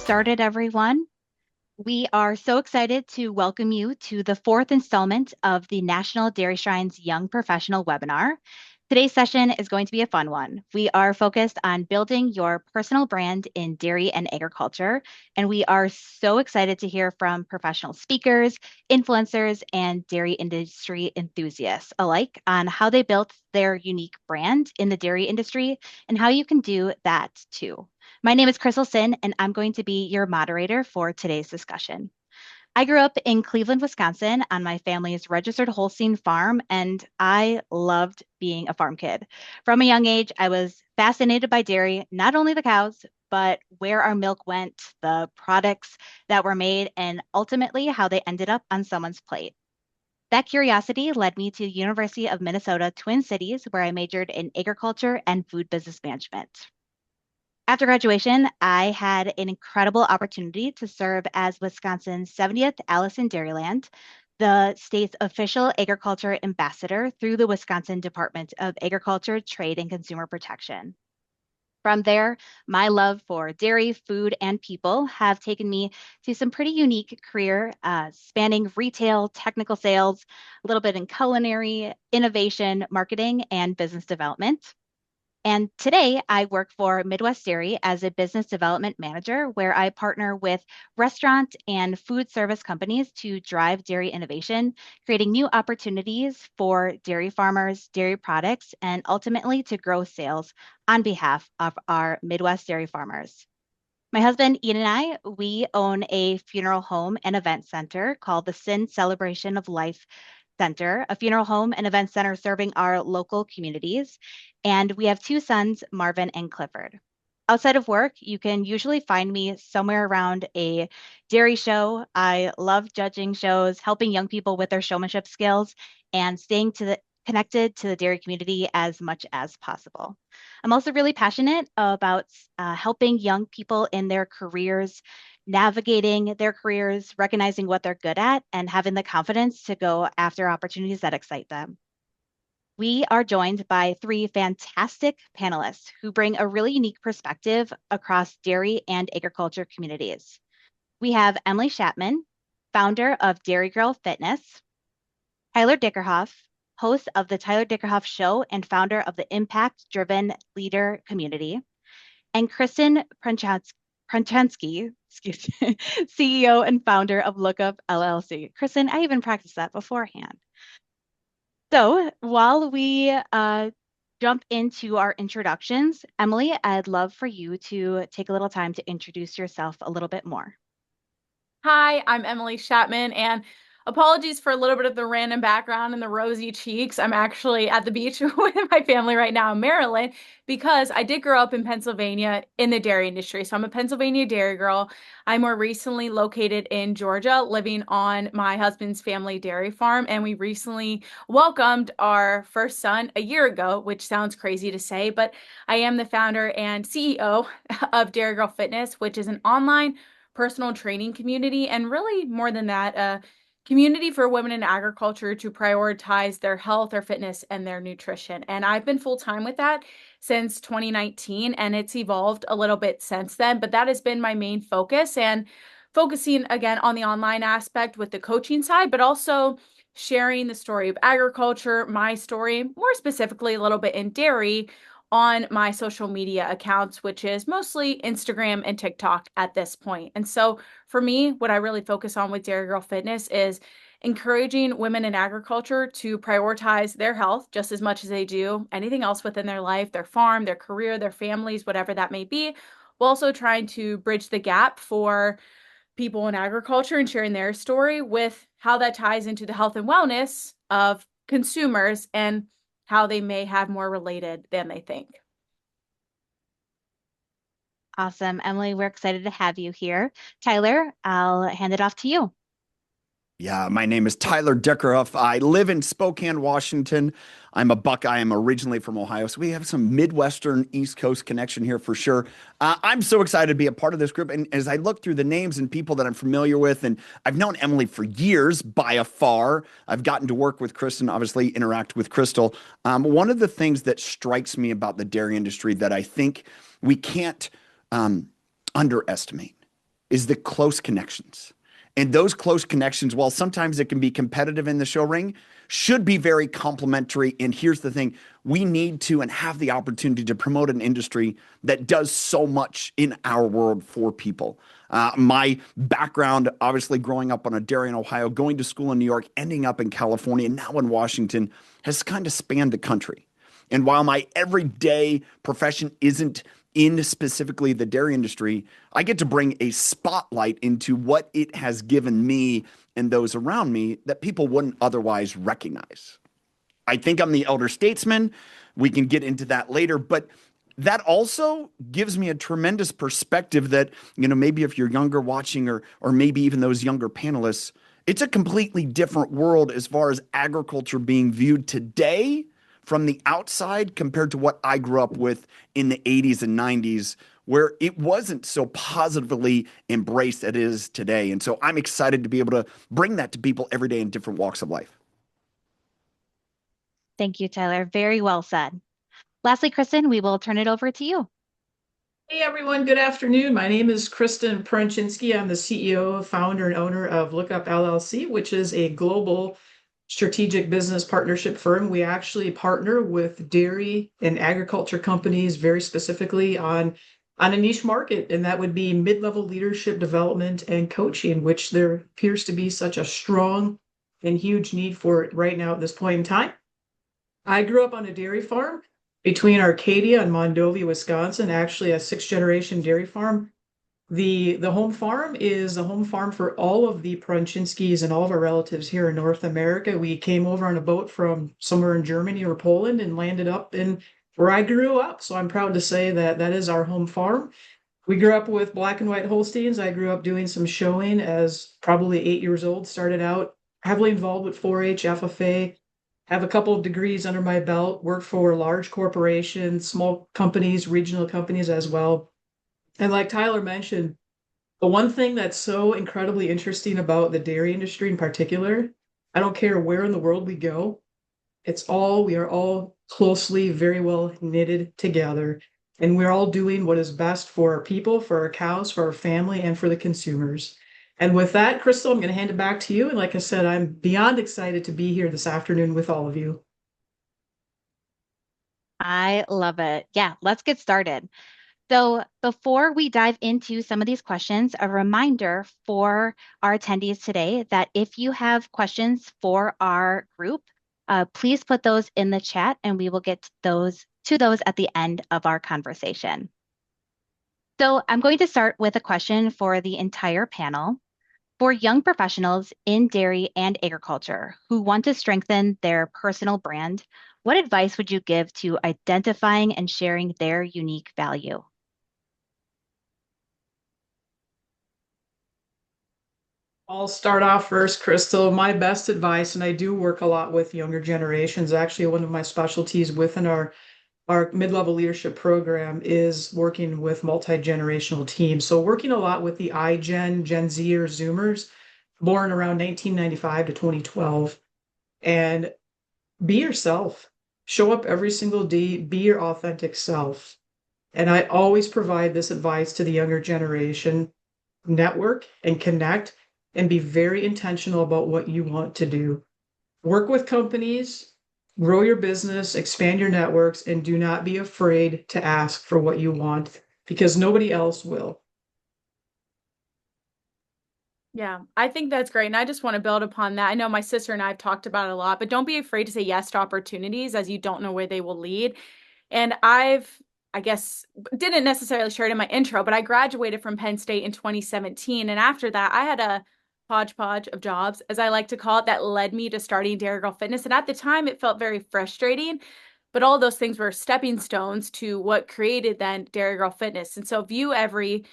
started, everyone. We are so excited to welcome you to the fourth installment of the National Dairy Shrine's Young Professional webinar. Today's session is going to be a fun one. We are focused on building your personal brand in dairy and agriculture, and we are so excited to hear from professional speakers, influencers, and dairy industry enthusiasts alike on how they built their unique brand in the dairy industry and how you can do that too. My name is Crystal Sinn, and I'm going to be your moderator for today's discussion. I grew up in Cleveland, Wisconsin on my family's registered Holstein farm, and I loved being a farm kid. From a young age, I was fascinated by dairy, not only the cows, but where our milk went, the products that were made, and ultimately how they ended up on someone's plate. That curiosity led me to University of Minnesota Twin Cities, where I majored in agriculture and food business management. After graduation, I had an incredible opportunity to serve as Wisconsin's 70th Allison Dairyland, the state's official agriculture ambassador through the Wisconsin Department of Agriculture, Trade, and Consumer Protection. From there, my love for dairy, food, and people have taken me to some pretty unique career spanning retail, technical sales, a little bit in culinary, innovation, marketing, and business development. And today I work for Midwest Dairy as a business development manager, where I partner with restaurant and food service companies to drive dairy innovation, creating new opportunities for dairy farmers, dairy products, and ultimately to grow sales on behalf of our Midwest dairy farmers. My husband, Ian, and we own a funeral home and event center called the Sinn Celebration of Life Center, a funeral home and event center serving our local communities. And we have two sons, Marvin and Clifford. Outside of work, you can usually find me somewhere around a dairy show. I love judging shows, helping young people with their showmanship skills, and staying connected to the dairy community as much as possible. I'm also really passionate about helping young people in their careers, navigating their careers, recognizing what they're good at, and having the confidence to go after opportunities that excite them. We are joined by three fantastic panelists who bring a really unique perspective across dairy and agriculture communities. We have Emily Schaapman, founder of Dairy Girl Fitness, Tyler Dickerhoof, host of the Tyler Dickerhoof Show and founder of the Impact Driven Leader Community, and Kristin Pronschinske, CEO and founder of LookUp LLC. Kristin, I even practiced that beforehand. So while we jump into our introductions, Emily, I'd love for you to take a little time to introduce yourself a little bit more. Hi, I'm Emily Schaapman, and apologies for a little bit of the random background and the rosy cheeks. I'm actually at the beach with my family right now in Maryland because I did grow up in Pennsylvania in the dairy industry. So I'm a Pennsylvania dairy girl. I'm more recently located in Georgia, living on my husband's family dairy farm. And we recently welcomed our first son a year ago, which sounds crazy to say, but I am the founder and CEO of Dairy Girl Fitness, which is an online personal training community, and really more than that, a community for women in agriculture to prioritize their health, their fitness, and their nutrition. And I've been full-time with that since 2019, and it's evolved a little bit since then, but that has been my main focus, and focusing again on the online aspect with the coaching side, but also sharing the story of agriculture, my story, more specifically a little bit in dairy, on my social media accounts, which is mostly Instagram and TikTok at this point. And so for me, what I really focus on with Dairy Girl Fitness is encouraging women in agriculture to prioritize their health just as much as they do anything else within their life, their farm, their career, their families, whatever that may be, while also trying to bridge the gap for people in agriculture and sharing their story with how that ties into the health and wellness of consumers and how they may have more related than they think. Awesome. Emily, we're excited to have you here. Tyler, I'll hand it off to you. Yeah, my name is Tyler Dickerhoof. I live in Spokane, Washington. I'm a Buckeye. I'm originally from Ohio, so we have some Midwestern East Coast connection here for sure. I'm so excited to be a part of this group. And as I look through the names and people that I'm familiar with, and I've known Emily for years by afar, I've gotten to work with Kristin, obviously interact with Crystal. One of the things that strikes me about the dairy industry that I think we can't underestimate is the close connections. And those close connections, while sometimes it can be competitive in the show ring, should be very complementary. And here's the thing, we need to and have the opportunity to promote an industry that does so much in our world for people. My background, obviously growing up on a dairy in Ohio, going to school in New York, ending up in California, and now in Washington, has kind of spanned the country. And while my everyday profession isn't in specifically the dairy industry, I get to bring a spotlight into what it has given me and those around me that people wouldn't otherwise recognize. I think I'm the elder statesman. We can get into that later, but that also gives me a tremendous perspective that, maybe if you're younger watching or maybe even those younger panelists, it's a completely different world as far as agriculture being viewed today from the outside compared to what I grew up with in the 80s and 90s, where it wasn't so positively embraced as it is today. And so I'm excited to be able to bring that to people every day in different walks of life. Thank you, Tyler. Very well said. Lastly, Kristin, we will turn it over to you. Hey everyone, good afternoon. My name is Kristin Pronschinske. I'm the CEO, founder, and owner of LookUp LLC, which is a global strategic business partnership firm. We actually partner with dairy and agriculture companies very specifically on a niche market, and that would be mid-level leadership development and coaching, which there appears to be such a strong and huge need for it right now at this point in time. I grew up on a dairy farm between Arcadia and Mondovi, Wisconsin, actually a sixth-generation dairy farm. The home farm is a home farm for all of the Pronschinskes and all of our relatives here in North America. We came over on a boat from somewhere in Germany or Poland and landed up in where I grew up. So I'm proud to say that that is our home farm. We grew up with black and white Holsteins. I grew up doing some showing as probably 8 years old, started out heavily involved with 4-H, FFA, have a couple of degrees under my belt, worked for large corporations, small companies, regional companies as well. And like Tyler mentioned, the one thing that's so incredibly interesting about the dairy industry in particular, I don't care where in the world we go, we are all closely, very well knitted together. And we're all doing what is best for our people, for our cows, for our family, and for the consumers. And with that, Crystal, I'm going to hand it back to you. And like I said, I'm beyond excited to be here this afternoon with all of you. I love it. Yeah, let's get started. So before we dive into some of these questions, a reminder for our attendees today that if you have questions for our group, please put those in the chat and we will get to those at the end of our conversation. So I'm going to start with a question for the entire panel. For young professionals in dairy and agriculture who want to strengthen their personal brand, what advice would you give to identifying and sharing their unique value? I'll start off first, Crystal. My best advice, and I do work a lot with younger generations. Actually, one of my specialties within our mid-level leadership program is working with multi-generational teams. So working a lot with the iGen, Gen Z or Zoomers, born around 1995 to 2012. And be yourself. Show up every single day. Be your authentic self. And I always provide this advice to the younger generation. Network and connect and be very intentional about what you want to do. Work with companies, grow your business, expand your networks, and do not be afraid to ask for what you want because nobody else will. Yeah, I think that's great. And I just want to build upon that. I know my sister and I have talked about it a lot, but don't be afraid to say yes to opportunities as you don't know where they will lead. And I guess, didn't necessarily share it in my intro, but I graduated from Penn State in 2017. And after that, I had a hodgepodge of jobs, as I like to call it, that led me to starting Dairy Girl Fitness. And at the time, it felt very frustrating, but all those things were stepping stones to what created then Dairy Girl Fitness. And so view every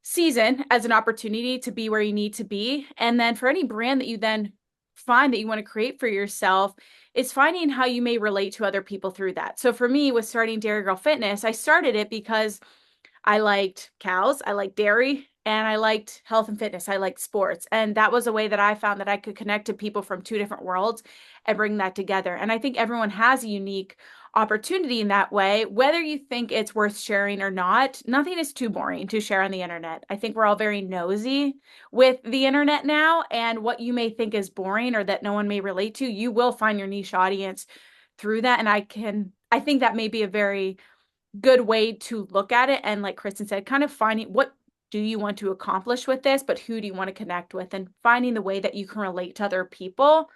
season as an opportunity to be where you need to be. And then for any brand that you then find that you want to create for yourself, it's finding how you may relate to other people through that. So for me, with starting Dairy Girl Fitness, I started it because I liked cows, I liked dairy, and I liked health and fitness. I liked sports. And that was a way that I found that I could connect to people from two different worlds and bring that together. And I think everyone has a unique opportunity in that way, whether you think it's worth sharing or not. Nothing is too boring to share on the internet. I think we're all very nosy with the internet now, and what you may think is boring or that no one may relate to, you will find your niche audience through that. And I think that may be a very good way to look at it. And like Kristin said, kind of finding what do you want to accomplish with this, but who do you want to connect with, and finding the way that you can relate to other people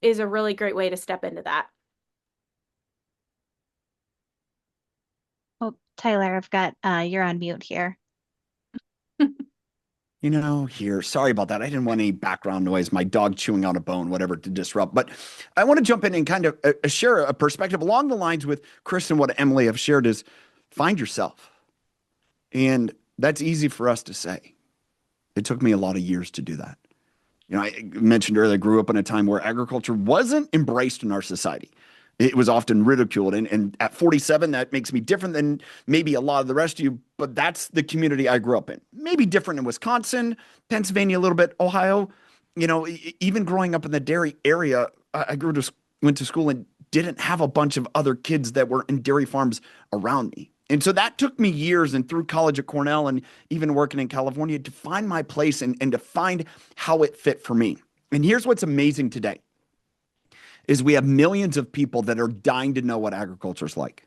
is a really great way to step into that. Oh, Tyler, I've got you're on mute here. Here, sorry about that. I didn't want any background noise, my dog chewing on a bone, whatever, to disrupt. But I want to jump in and kind of share a perspective along the lines with Kristin. What Emily have shared is find yourself. And that's easy for us to say. It took me a lot of years to do that. I mentioned earlier, I grew up in a time where agriculture wasn't embraced in our society. It was often ridiculed. And at 47, that makes me different than maybe a lot of the rest of you, but that's the community I grew up in. Maybe different in Wisconsin, Pennsylvania, a little bit, Ohio. Even growing up in the dairy area, I went to school and didn't have a bunch of other kids that were in dairy farms around me. And so that took me years, and through college at Cornell and even working in California, to find my place and to find how it fit for me. And here's what's amazing today is we have millions of people that are dying to know what agriculture is like.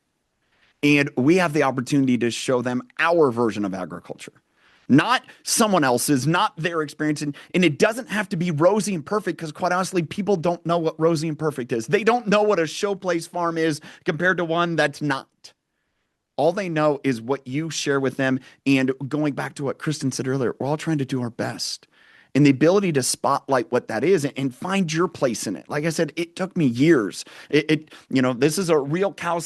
And we have the opportunity to show them our version of agriculture, not someone else's, not their experience. And it doesn't have to be rosy and perfect, because quite honestly, people don't know what rosy and perfect is. They don't know what a showplace farm is compared to one that's not. All they know is what you share with them. And going back to what Kristin said earlier, we're all trying to do our best. And the ability to spotlight what that is and find your place in it. Like I said, it took me years. This is a real cow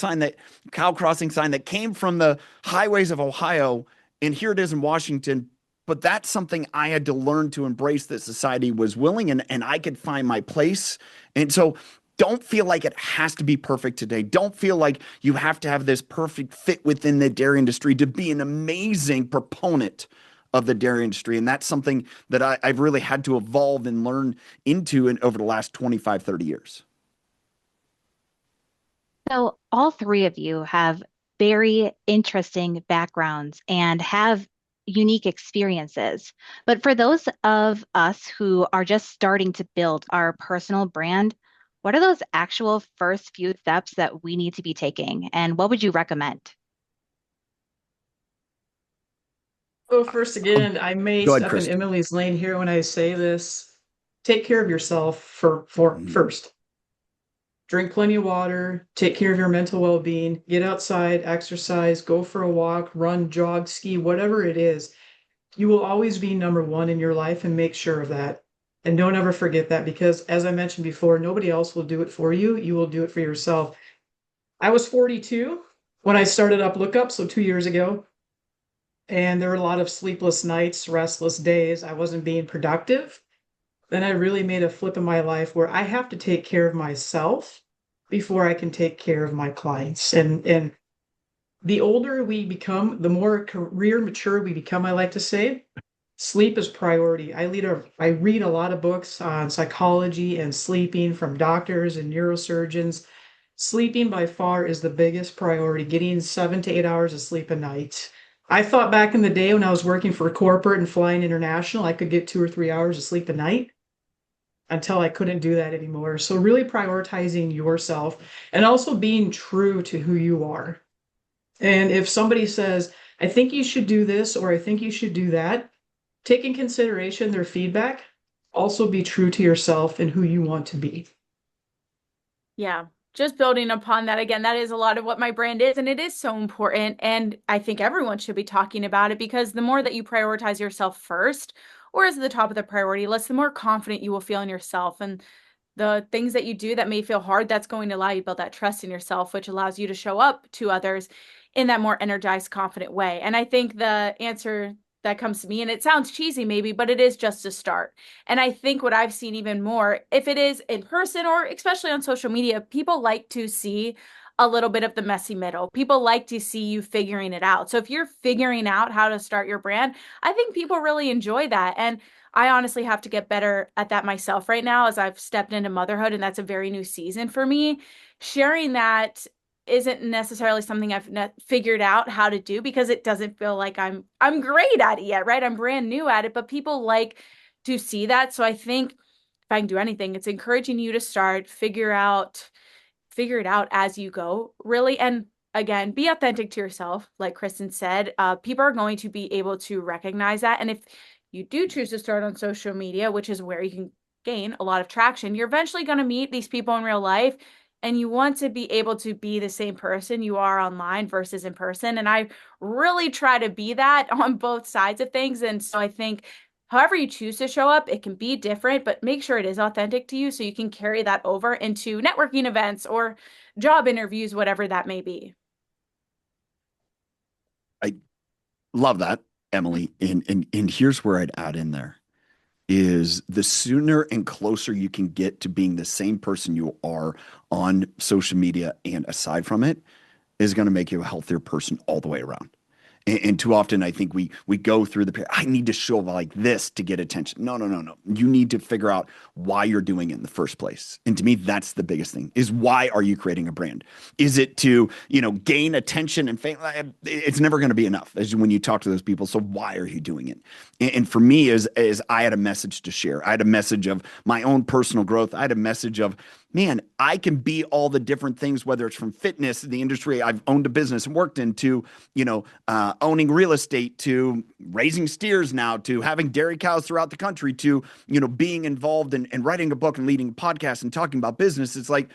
crossing sign that came from the highways of Ohio, and here it is in Washington. But that's something I had to learn to embrace, that society was willing and I could find my place. And so don't feel like it has to be perfect today. Don't feel like you have to have this perfect fit within the dairy industry to be an amazing proponent of the dairy industry. And that's something that I've really had to evolve and learn into over the last 25, 30 years. So all three of you have very interesting backgrounds and have unique experiences. But for those of us who are just starting to build our personal brand, what are those actual first few steps that we need to be taking? And what would you recommend? So first, again, I may Go ahead, step in Kristin. Emily's lane here when I say this. Take care of yourself first. Drink plenty of water, take care of your mental well-being, get outside, exercise, go for a walk, run, jog, ski, whatever it is. You will always be number one in your life, and make sure of that. And don't ever forget that, because as I mentioned before, nobody else will do it for you. You will do it for yourself. I was 42 when I started up LookUp, so 2 years ago. And there were a lot of sleepless nights, restless days. I wasn't being productive. Then I really made a flip in my life where I have to take care of myself before I can take care of my clients. And the older we become, the more career mature we become, I like to say. Sleep is priority. I read a lot of books on psychology and sleeping from doctors and neurosurgeons. Sleeping by far is the biggest priority, getting 7 to 8 hours of sleep a night. I thought back in the day when I was working for corporate and flying international, I could get 2 or 3 hours of sleep a night, until I couldn't do that anymore. So really prioritizing yourself and also being true to who you are. And if somebody says, I think you should do this, or I think you should do that, take in consideration their feedback. Also be true to yourself and who you want to be. Yeah. Just building upon that again, that is a lot of what my brand is, and it is so important. And I think everyone should be talking about it, because the more that you prioritize yourself first, or as the top of the priority list, the more confident you will feel in yourself. And the things that you do that may feel hard, that's going to allow you to build that trust in yourself, which allows you to show up to others in that more energized, confident way. And I think the answer that comes to me, and it sounds cheesy maybe, but it is just a start. And I think what I've seen even more, if it is in person or especially on social media, people like to see a little bit of the messy middle. People like to see you figuring it out. So if you're figuring out how to start your brand, I think people really enjoy that. And I honestly have to get better at that myself right now, as I've stepped into motherhood, and that's a very new season for me. Sharing that isn't necessarily something I've figured out how to do because it doesn't feel like I'm great at it yet, right? I'm brand new at it, but people like to see that. So I think if I can do anything, it's encouraging you to start, figure it out as you go, really. And again, be authentic to yourself. Like Kristin said, people are going to be able to recognize that. And if you do choose to start on social media, which is where you can gain a lot of traction, you're eventually going to meet these people in real life. And you want to be able to be the same person you are online versus in person. And I really try to be that on both sides of things. And so I think however you choose to show up, it can be different, but make sure it is authentic to you so you can carry that over into networking events or job interviews, whatever that may be. I love that, Emily. And here's where I'd add in there is the sooner and closer you can get to being the same person you are on social media and aside from it is going to make you a healthier person all the way around. And too often, I think we go through the period, I need to show up like this to get attention. No. You need to figure out why you're doing it in the first place. And to me, that's the biggest thing is why are you creating a brand? Is it to, gain attention and fame? It's never going to be enough as when you talk to those people. So why are you doing it? And for me, is I had a message to share. I had a message of my own personal growth. I had a message of, man, I can be all the different things, whether it's from fitness, the industry I've owned a business and worked in, to, owning real estate, to raising steers now, to having dairy cows throughout the country, to, being involved in writing a book and leading a podcast and talking about business. It's like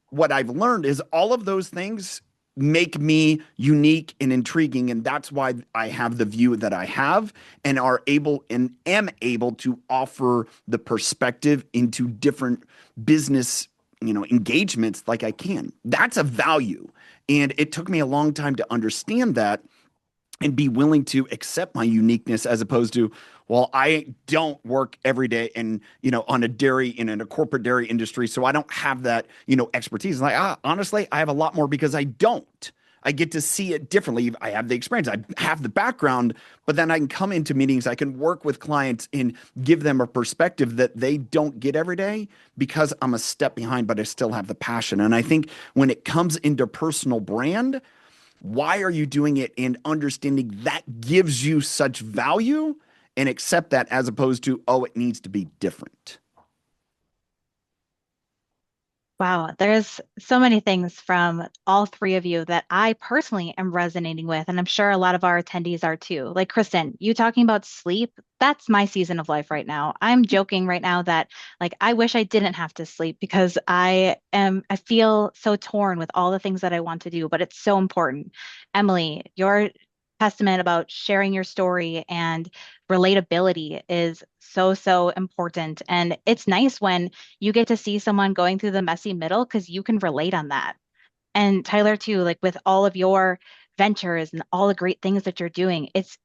what I've learned is all of those things make me unique and intriguing. And that's why I have the view that I have and am able to offer the perspective into different business engagements like I can. That's a value. And it took me a long time to understand that and be willing to accept my uniqueness as opposed to, well, I don't work every day and, on a dairy in a corporate dairy industry. So I don't have that, expertise. Like, honestly, I have a lot more because I don't. I get to see it differently. I have the experience, I have the background, but then I can come into meetings, I can work with clients and give them a perspective that they don't get every day because I'm a step behind, but I still have the passion. And I think when it comes into personal brand, why are you doing it and understanding that gives you such value and accept that as opposed to, oh, it needs to be different. Wow, there's so many things from all three of you that I personally am resonating with, and I'm sure a lot of our attendees are too. Like Kristin, you talking about sleep, that's my season of life right now. I'm joking right now that like I wish I didn't have to sleep because I feel so torn with all the things that I want to do, but it's so important. Emily, your testament about sharing your story and relatability is so important. And it's nice when you get to see someone going through the messy middle because you can relate on that. And Tyler, too, like with all of your ventures and all the great things that you're doing, it's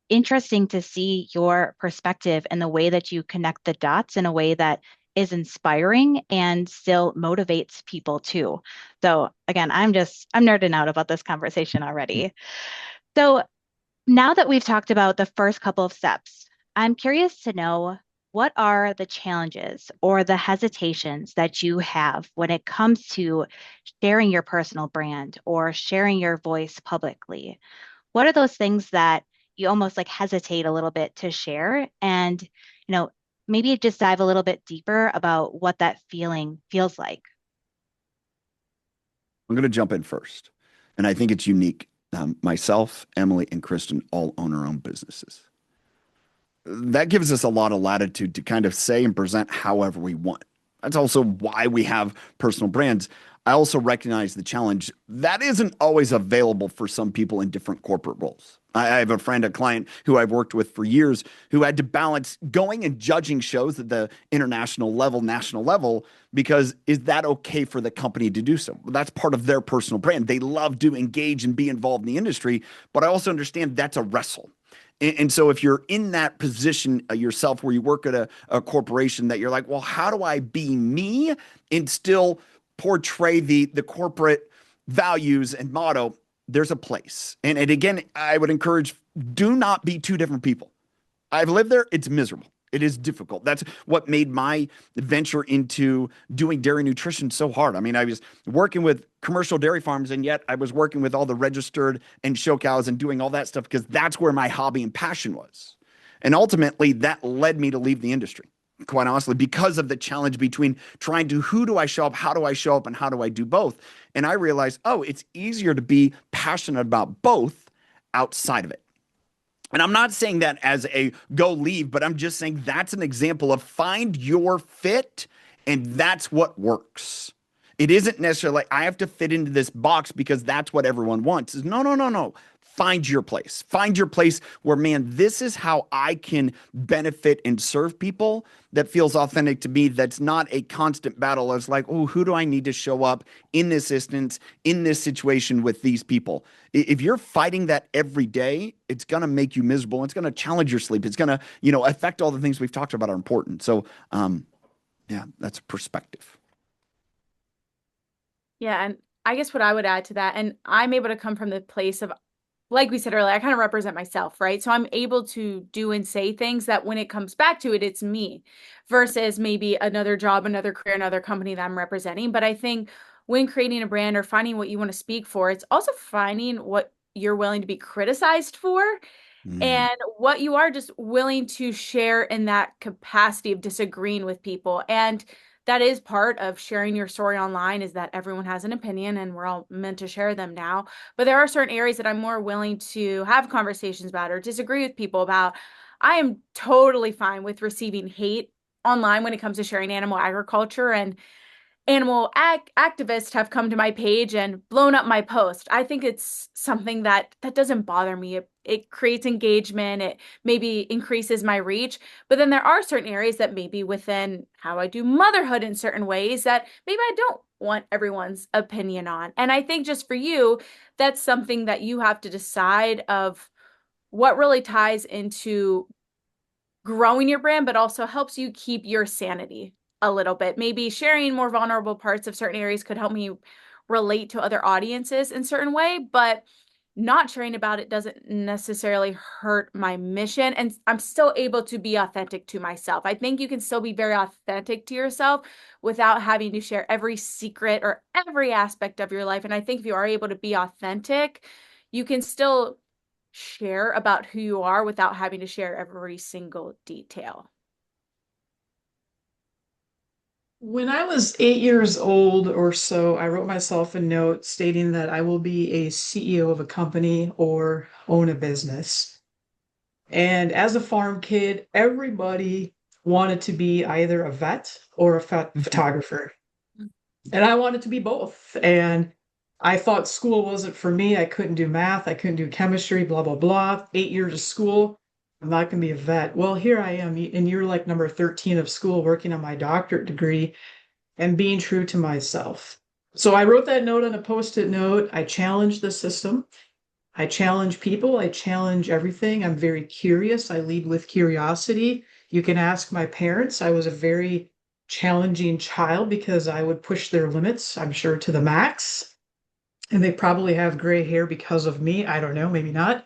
interesting to see your perspective and the way that you connect the dots in a way that is inspiring and still motivates people too. So again, I'm nerding out about this conversation already. So now that we've talked about the first couple of steps, I'm curious to know what are the challenges or the hesitations that you have when it comes to sharing your personal brand or sharing your voice publicly? What are those things that you almost like hesitate a little bit to share? And, maybe just dive a little bit deeper about what that feeling feels like. I'm going to jump in first. And I think it's unique. Myself, Emily, and Kristin all own our own businesses. That gives us a lot of latitude to kind of say and present however we want. That's also why we have personal brands. I also recognize the challenge that isn't always available for some people in different corporate roles. I have a friend, a client who I've worked with for years who had to balance going and judging shows at the international level, national level, because is that okay for the company to do so? That's part of their personal brand. They love to engage and be involved in the industry, but I also understand that's a wrestle. And so if you're in that position yourself where you work at a corporation that you're like, well, how do I be me and still portray the corporate values and motto? There's a place. And again, I would encourage, do not be two different people. I've lived there. It's miserable. It is difficult. That's what made my venture into doing dairy nutrition so hard. I mean, I was working with commercial dairy farms, and yet I was working with all the registered and show cows and doing all that stuff because that's where my hobby and passion was. And ultimately, that led me to leave the industry, quite honestly, because of the challenge between trying to who do I show up, how do I show up, and how do I do both? And I realized, oh, it's easier to be passionate about both outside of it. And I'm not saying that as a go leave, but I'm just saying that's an example of find your fit, and that's what works. It isn't necessarily like I have to fit into this box because that's what everyone wants. No, no, no, no. Find your place. Find your place where, man, this is how I can benefit and serve people that feels authentic to me. That's not a constant battle. It's like, oh, who do I need to show up in this instance, in this situation with these people? If you're fighting that every day, it's going to make you miserable. It's going to challenge your sleep. It's going to, affect all the things we've talked about are important. So, yeah, that's perspective. Yeah, and I guess what I would add to that, and I'm able to come from the place of, like we said earlier, I kind of represent myself, right? So I'm able to do and say things that when it comes back to it, it's me versus maybe another job, another career, another company that I'm representing. But I think when creating a brand or finding what you want to speak for, it's also finding what you're willing to be criticized for and what you are just willing to share in that capacity of disagreeing with people. And that is part of sharing your story online, is that everyone has an opinion and we're all meant to share them now. But there are certain areas that I'm more willing to have conversations about or disagree with people about. I am totally fine with receiving hate online when it comes to sharing animal agriculture, and animal activists have come to my page and blown up my post. I think it's something that doesn't bother me. It creates engagement. It maybe increases my reach. But then there are certain areas that maybe within how I do motherhood in certain ways that maybe I don't want everyone's opinion on. And I think just for you, that's something that you have to decide of what really ties into growing your brand, but also helps you keep your sanity a little bit. Maybe sharing more vulnerable parts of certain areas could help me relate to other audiences in certain way, but not sharing about it doesn't necessarily hurt my mission. And I'm still able to be authentic to myself. I think you can still be very authentic to yourself without having to share every secret or every aspect of your life. And I think if you are able to be authentic, you can still share about who you are without having to share every single detail. When I was 8 years old or so, I wrote myself a note stating that I will be a CEO of a company or own a business. And as a farm kid, everybody wanted to be either a vet or a photographer. And I wanted to be both. And I thought school wasn't for me. I couldn't do math. I couldn't do chemistry, blah, blah, blah. 8 years of school. I'm not going to be a vet. Well, here I am in year like number 13 of school, working on my doctorate degree and being true to myself. So I wrote that note on a Post-it note. I challenge the system. I challenge people. I challenge everything. I'm very curious. I lead with curiosity. You can ask my parents. I was a very challenging child because I would push their limits, I'm sure, to the max. And they probably have gray hair because of me. I don't know, maybe not.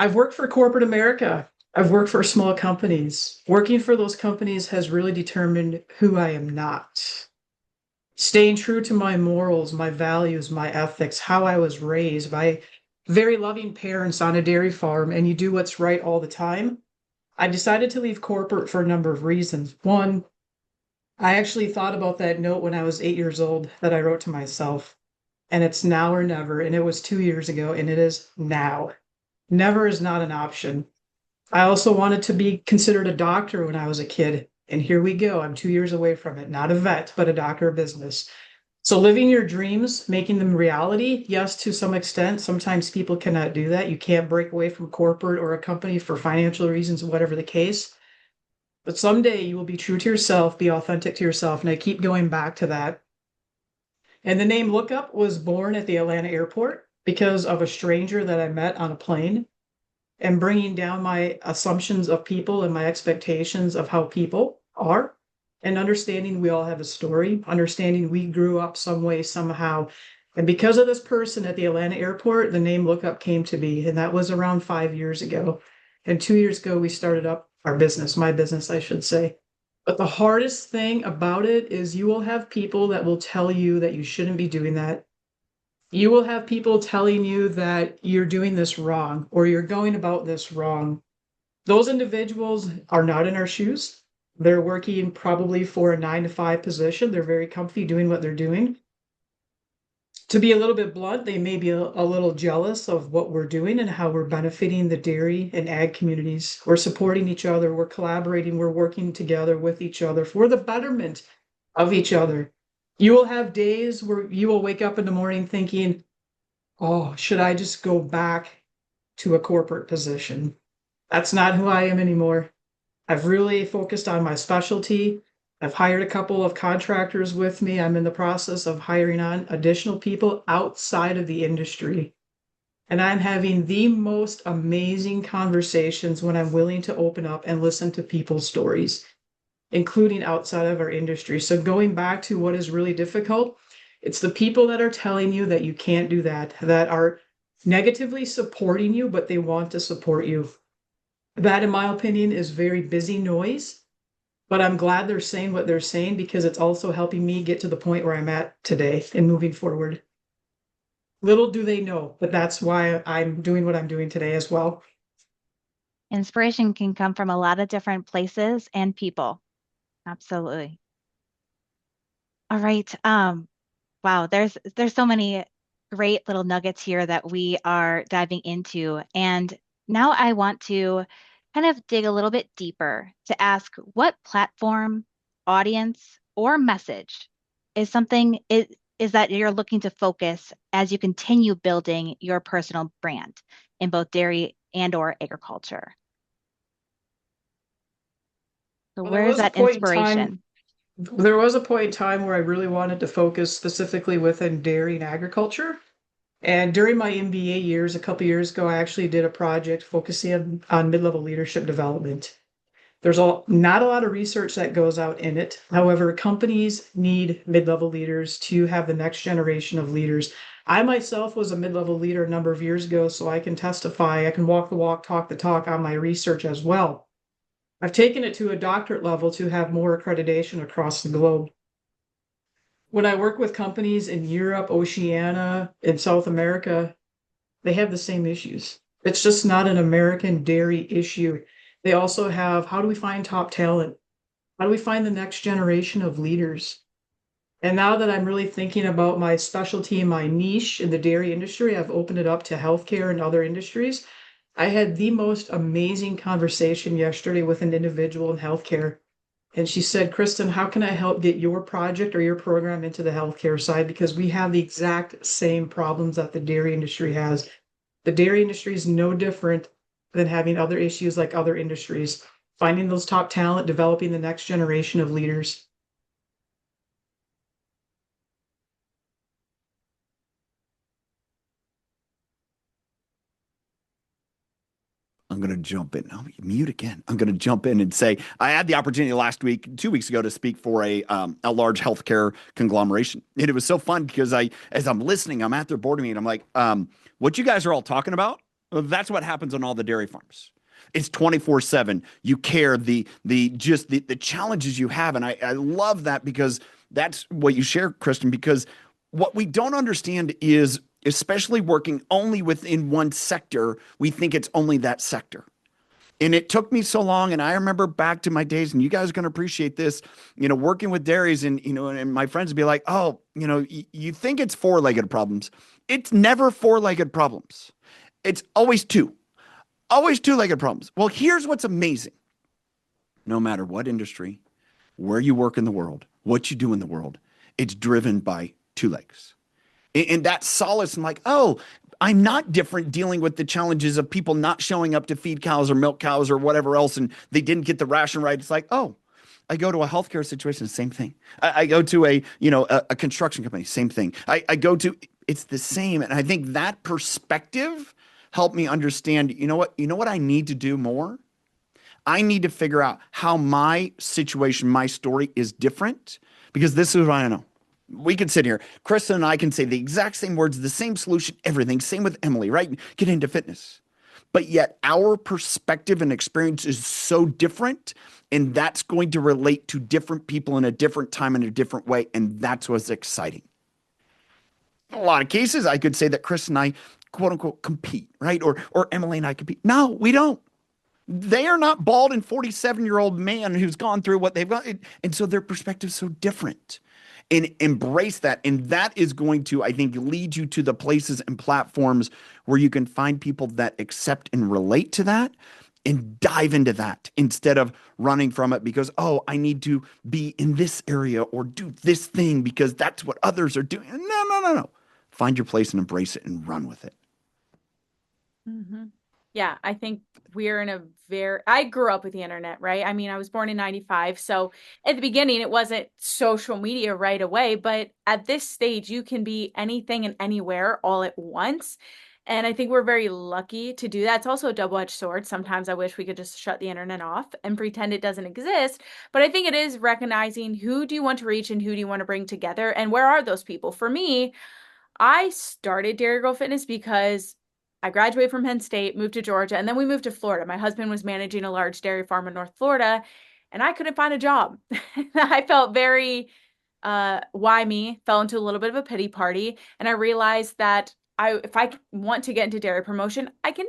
I've worked for corporate America. I've worked for small companies. Working for those companies has really determined who I am not. Staying true to my morals, my values, my ethics, how I was raised by very loving parents on a dairy farm, and you do what's right all the time. I decided to leave corporate for a number of reasons. One, I actually thought about that note when I was 8 years old that I wrote to myself, and it's now or never, and it was 2 years ago, and it is now. Never is not an option. I also wanted to be considered a doctor when I was a kid. And here we go. I'm 2 years away from it. Not a vet, but a doctor of business. So living your dreams, making them reality, yes, to some extent. Sometimes people cannot do that. You can't break away from corporate or a company for financial reasons, whatever the case. But someday you will be true to yourself, be authentic to yourself. And I keep going back to that. And the name LookUp was born at the Atlanta airport because of a stranger that I met on a plane, and bringing down my assumptions of people and my expectations of how people are, and understanding we all have a story, understanding we grew up some way, somehow. And because of this person at the Atlanta airport, the name LookUp came to be, and that was around 5 years ago. And 2 years ago, we started up our business, my business, I should say. But the hardest thing about it is you will have people that will tell you that you shouldn't be doing that. You will have people telling you that you're doing this wrong or you're going about this wrong. Those individuals are not in our shoes. They're working probably for a 9 to 5 position. They're very comfy doing what they're doing. To be a little bit blunt, they may be a little jealous of what we're doing and how we're benefiting the dairy and ag communities. We're supporting each other, we're collaborating, we're working together with each other for the betterment of each other. You will have days where you will wake up in the morning thinking, oh, should I just go back to a corporate position? That's not who I am anymore. I've really focused on my specialty. I've hired a couple of contractors with me. I'm in the process of hiring on additional people outside of the industry. And I'm having the most amazing conversations when I'm willing to open up and listen to people's stories, including outside of our industry. So going back to what is really difficult, it's the people that are telling you that you can't do that, that are negatively supporting you, but they want to support you. That, in my opinion, is very busy noise. But I'm glad they're saying what they're saying because it's also helping me get to the point where I'm at today and moving forward. Little do they know, but that's why I'm doing what I'm doing today as well. Inspiration can come from a lot of different places and people. Absolutely. All right. Wow, there's so many great little nuggets here that we are diving into. And now I want to kind of dig a little bit deeper to ask what platform, audience, or message is something is that you're looking to focus as you continue building your personal brand in both dairy and or agriculture. So Well, where is that inspiration? There was a point in time where I really wanted to focus specifically within dairy and agriculture. And during my MBA years, a couple years ago, I actually did a project focusing on mid-level leadership development. There's not a lot of research that goes out in it. However, companies need mid-level leaders to have the next generation of leaders. I myself was a mid-level leader a number of years ago, so I can testify, I can walk the walk, talk the talk on my research as well. I've taken it to a doctorate level to have more accreditation across the globe. When I work with companies in Europe, Oceania, and South America, they have the same issues. It's just not an American dairy issue. They also have, how do we find top talent? How do we find the next generation of leaders? And now that I'm really thinking about my specialty, my niche in the dairy industry, I've opened it up to healthcare and other industries. I had the most amazing conversation yesterday with an individual in healthcare. And she said, Kristin, how can I help get your project or your program into the healthcare side? Because we have the exact same problems that the dairy industry has. The dairy industry is no different than having other issues like other industries. Finding those top talent, developing the next generation of leaders. I'm going to jump in. I'll mute again. I'm going to jump in and say I had the opportunity last week, 2 weeks ago, to speak for a large healthcare conglomeration, and it was so fun because as I'm listening, I'm at their board meeting. I'm like, what you guys are all talking about? Well, that's what happens on all the dairy farms. It's 24/7. You care the challenges you have, and I love that because that's what you share, Kristin. Because what we don't understand is, especially working only within one sector, we think it's only that sector. And it took me so long. And I remember back to my days, and you guys are going to appreciate this, working with dairies and my friends would be like, oh, you think it's four-legged problems. It's never four-legged problems. It's always two-legged problems. Well, here's what's amazing. No matter what industry, where you work in the world, what you do in the world, it's driven by two legs. And that solace, I'm like, oh, I'm not different dealing with the challenges of people not showing up to feed cows or milk cows or whatever else, and they didn't get the ration right. It's like, oh, I go to a healthcare situation, same thing. I go to a construction company, same thing. It's the same. And I think that perspective helped me understand, you know what I need to do more? I need to figure out how my situation, my story is different, because this is what I know. We could sit here, Kristin and I can say the exact same words, the same solution, everything. Same with Emily, right? Get into fitness. but yet our perspective and experience is so different. And that's going to relate to different people in a different time in a different way. And that's what's exciting. In a lot of cases, I could say that Chris and I, quote unquote, compete, right? Or Emily and I compete. No, we don't. They are not bald and 47-year-old man who's gone through what they've gone. And so their perspective is so different. And embrace that. And that is going to, I think, lead you to the places and platforms where you can find people that accept and relate to that and dive into that instead of running from it because, oh, I need to be in this area or do this thing because that's what others are doing. No, no, no, no. Find your place and embrace it and run with it. Mm-hmm. Yeah, I think we're in a I grew up with the internet, right? I mean, I was born in 95. So at the beginning, it wasn't social media right away. But at this stage, you can be anything and anywhere all at once. And I think we're very lucky to do that. It's also a double-edged sword. Sometimes I wish we could just shut the internet off and pretend it doesn't exist. But I think it is recognizing who do you want to reach and who do you want to bring together and where are those people? For me, I started Dairy Girl Fitness because I graduated from Penn State, moved to Georgia, and then we moved to Florida. My husband was managing a large dairy farm in North Florida, and I couldn't find a job. I felt very, why me? Fell into a little bit of a pity party, and I realized that if I want to get into dairy promotion, I can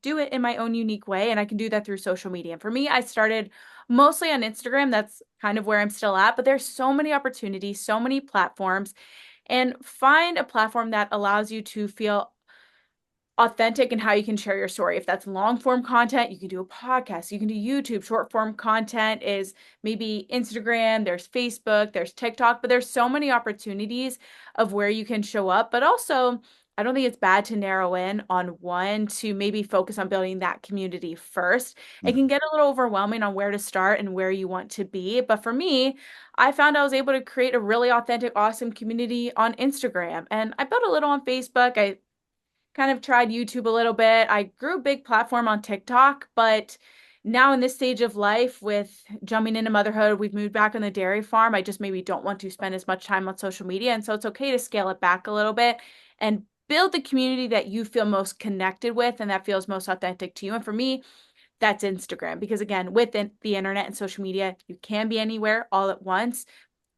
do it in my own unique way, and I can do that through social media. And for me, I started mostly on Instagram. That's kind of where I'm still at, but there's so many opportunities, so many platforms, and find a platform that allows you to feel authentic in how you can share your story. If that's long form content, you can do a podcast, you can do YouTube. Short form content is maybe Instagram, there's Facebook, there's TikTok, but there's so many opportunities of where you can show up. But also, I don't think it's bad to narrow in on one to maybe focus on building that community first. It can get a little overwhelming on where to start and where you want to be. But for me, I found I was able to create a really authentic, awesome community on Instagram. And I built a little on Facebook. I kind of tried YouTube a little bit. I grew a big platform on TikTok, but now in this stage of life with jumping into motherhood, we've moved back on the dairy farm. I just maybe don't want to spend as much time on social media. And so it's okay to scale it back a little bit and build the community that you feel most connected with and that feels most authentic to you. And for me, that's Instagram. Because again, with the internet and social media, you can be anywhere all at once.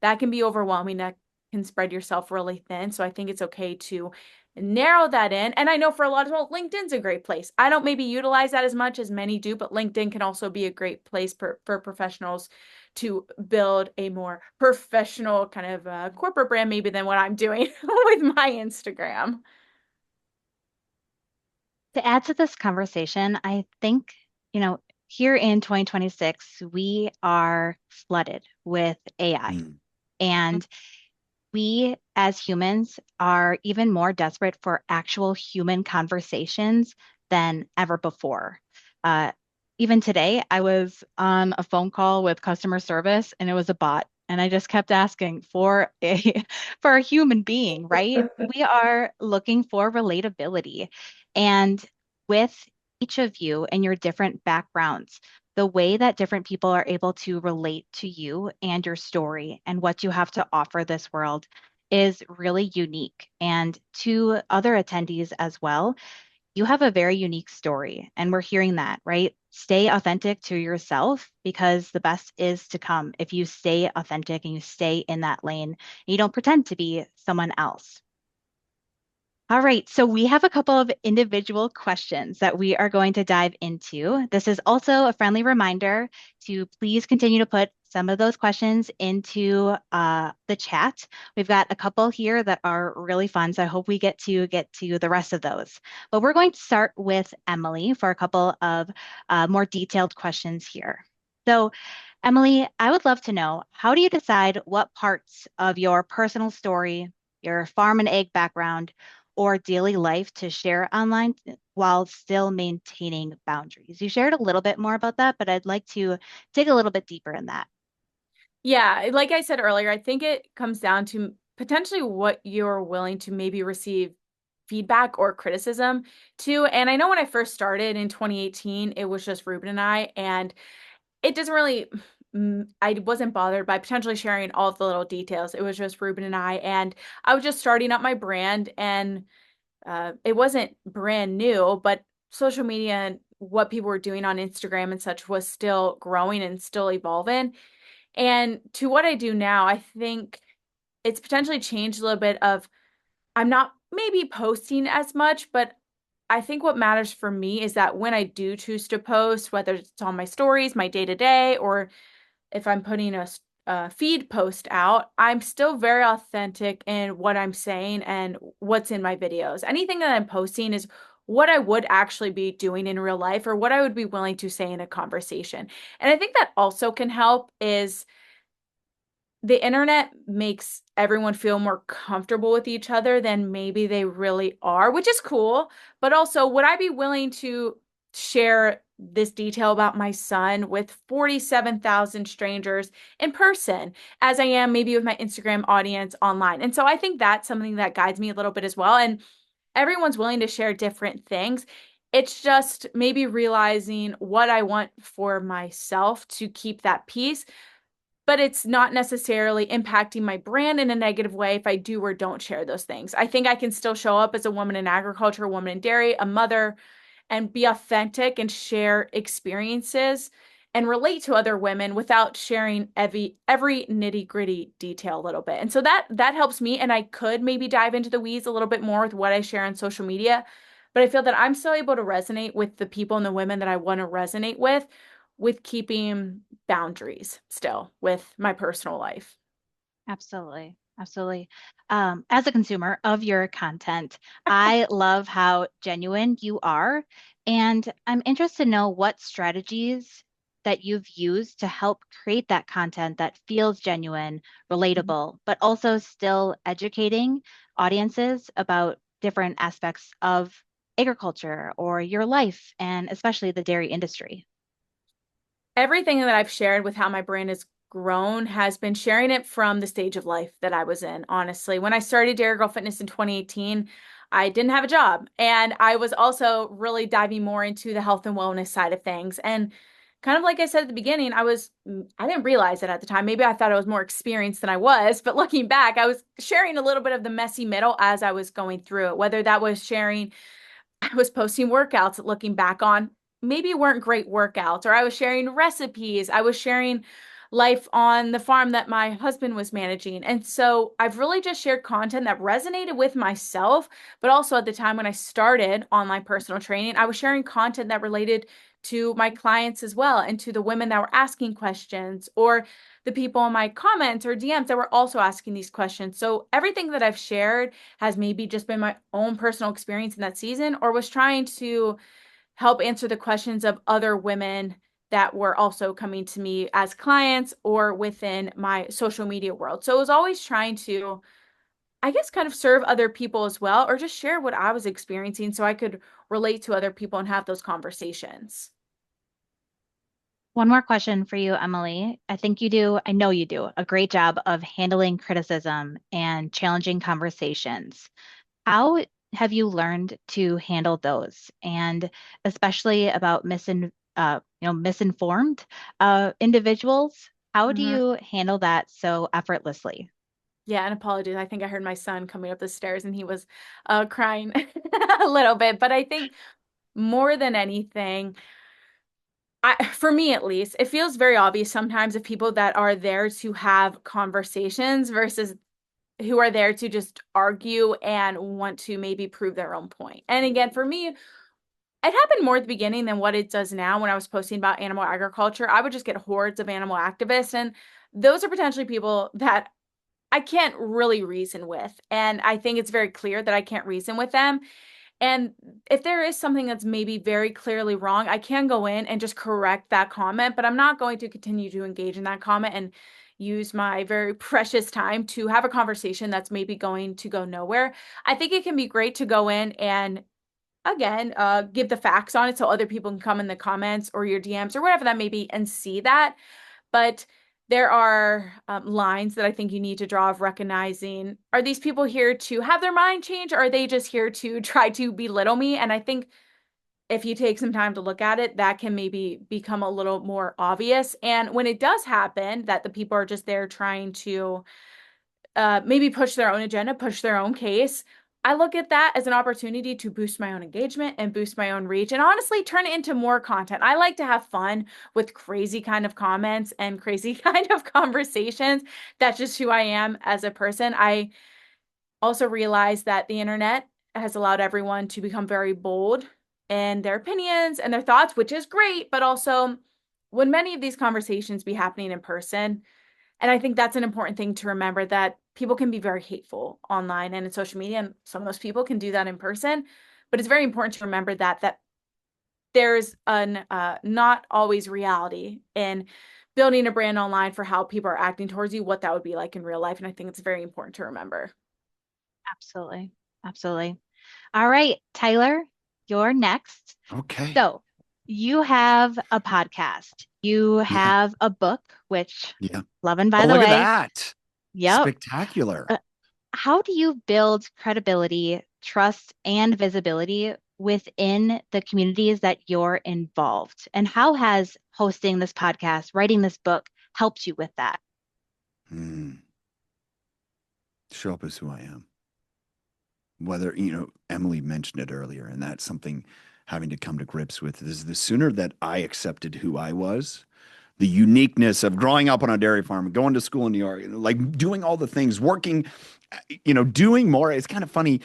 That can be overwhelming. That can spread yourself really thin. So I think it's okay to narrow that in. And I know for a lot of people, LinkedIn's a great place. I don't maybe utilize that as much as many do, but LinkedIn can also be a great place for professionals to build a more professional kind of corporate brand maybe than what I'm doing with my Instagram. To add to this conversation, I think, here in 2026, we are flooded with AI. And we as humans are even more desperate for actual human conversations than ever before. Even today, I was on a phone call with customer service and it was a bot. And I just kept asking for for a human being, right? We are looking for relatability. And with each of you and your different backgrounds, the way that different people are able to relate to you and your story and what you have to offer this world is really unique. And to other attendees as well, you have a very unique story. And we're hearing that, right? Stay authentic to yourself because the best is to come if you stay authentic and you stay in that lane and you don't pretend to be someone else. All right, so we have a couple of individual questions that we are going to dive into. This is also a friendly reminder to please continue to put some of those questions into the chat. We've got a couple here that are really fun, so I hope we get to the rest of those. But we're going to start with Emily for a couple of more detailed questions here. So Emily, I would love to know, how do you decide what parts of your personal story, your farm and egg background, or daily life to share online while still maintaining boundaries? You shared a little bit more about that, but I'd like to dig a little bit deeper in that. Yeah, like I said earlier, I think it comes down to potentially what you're willing to maybe receive feedback or criticism to. And I know when I first started in 2018, it was just Ruben and I, and it doesn't really, I wasn't bothered by potentially sharing all of the little details. It was just Ruben and and I was just starting up my brand, and it wasn't brand new, but social media and what people were doing on Instagram and such was still growing and still evolving. And to what I do now, I think it's potentially changed a little bit of I'm not maybe posting as much, but I think what matters for me is that when I do choose to post, whether it's on my stories, my day to day, or if I'm putting a feed post out, I'm still very authentic in what I'm saying and what's in my videos. Anything that I'm posting is what I would actually be doing in real life or what I would be willing to say in a conversation. And I think that also can help is the internet makes everyone feel more comfortable with each other than maybe they really are, which is cool. But also, would I be willing to share this detail about my son with 47,000 strangers in person as I am maybe with my Instagram audience online? And so I think that's something that guides me a little bit as well. And everyone's willing to share different things. It's just maybe realizing what I want for myself to keep that peace, but it's not necessarily impacting my brand in a negative way if I do or don't share those things. I think I can still show up as a woman in agriculture, a woman in dairy, a mother, and be authentic and share experiences and relate to other women without sharing every nitty-gritty detail a little bit. And so that helps me. And I could maybe dive into the weeds a little bit more with what I share on social media, but I feel that I'm still able to resonate with the people and the women that I want to resonate with keeping boundaries still with my personal life. Absolutely. Absolutely. As a consumer of your content, I love how genuine you are. And I'm interested to know what strategies that you've used to help create that content that feels genuine, relatable, but also still educating audiences about different aspects of agriculture or your life, and especially the dairy industry. Everything that I've shared with how my brand has grown has been sharing it from the stage of life that I was in, honestly. When I started Dairy Girl Fitness in 2018, I didn't have a job. And I was also really diving more into the health and wellness side of things. And kind of like I said at the beginning, I didn't realize it at the time. Maybe I thought I was more experienced than I was, but looking back, I was sharing a little bit of the messy middle as I was going through it, whether that was sharing I was posting workouts looking back on maybe weren't great workouts, or I was sharing recipes. I was sharing life on the farm that my husband was managing. And so I've really just shared content that resonated with myself, but also at the time when I started online personal training, I was sharing content that related to my clients as well and to the women that were asking questions or the people in my comments or DMs that were also asking these questions. So everything that I've shared has maybe just been my own personal experience in that season or was trying to help answer the questions of other women that were also coming to me as clients or within my social media world. So it was always trying to, I guess, kind of serve other people as well, or just share what I was experiencing so I could relate to other people and have those conversations. One more question for you, Emily. I know you do a great job of handling criticism and challenging conversations. How have you learned to handle those? And especially about misinformed individuals, how do Mhm. you handle that so effortlessly? Yeah, and apologies. I think I heard my son coming up the stairs and he was crying a little bit. But I think more than anything, for me at least, it feels very obvious sometimes of people that are there to have conversations versus who are there to just argue and want to maybe prove their own point. And again, for me, it happened more at the beginning than what it does now when I was posting about animal agriculture. I would just get hordes of animal activists, and those are potentially people that I can't really reason with. And I think it's very clear that I can't reason with them. And if there is something that's maybe very clearly wrong, I can go in and just correct that comment, but I'm not going to continue to engage in that comment and use my very precious time to have a conversation that's maybe going to go nowhere. I think it can be great to go in and again, give the facts on it so other people can come in the comments or your DMs or whatever that may be and see that. But there are lines that I think you need to draw of recognizing, are these people here to have their mind change or are they just here to try to belittle me? And I think if you take some time to look at it, that can maybe become a little more obvious. And when it does happen that the people are just there trying to maybe push their own agenda, push their own case, I look at that as an opportunity to boost my own engagement and boost my own reach and honestly turn it into more content. I like to have fun with crazy kind of comments and crazy kind of conversations. That's just who I am as a person. I also realize that the internet has allowed everyone to become very bold in their opinions and their thoughts, which is great, but also when many of these conversations be happening in person, and I think that's an important thing to remember, that people can be very hateful online and in social media, and some of those people can do that in person. But it's very important to remember that there's an not always reality in building a brand online for how people are acting towards you, what that would be like in real life. And I think it's very important to remember. Absolutely. Absolutely. All right, Tyler, you're next. Okay. So you have a podcast. You Yeah. have a book, which Yeah. loving, by Oh, the look way. at that. Yep. Spectacular. How do you build credibility, trust, and visibility within the communities that you're involved? And how has hosting this podcast, writing this book helped you with that? Show up as who I am. Whether, Emily mentioned it earlier, and that's something having to come to grips with is the sooner that I accepted who I was, the uniqueness of growing up on a dairy farm, going to school in New York, like doing all the things, working, doing more. It's kind of funny.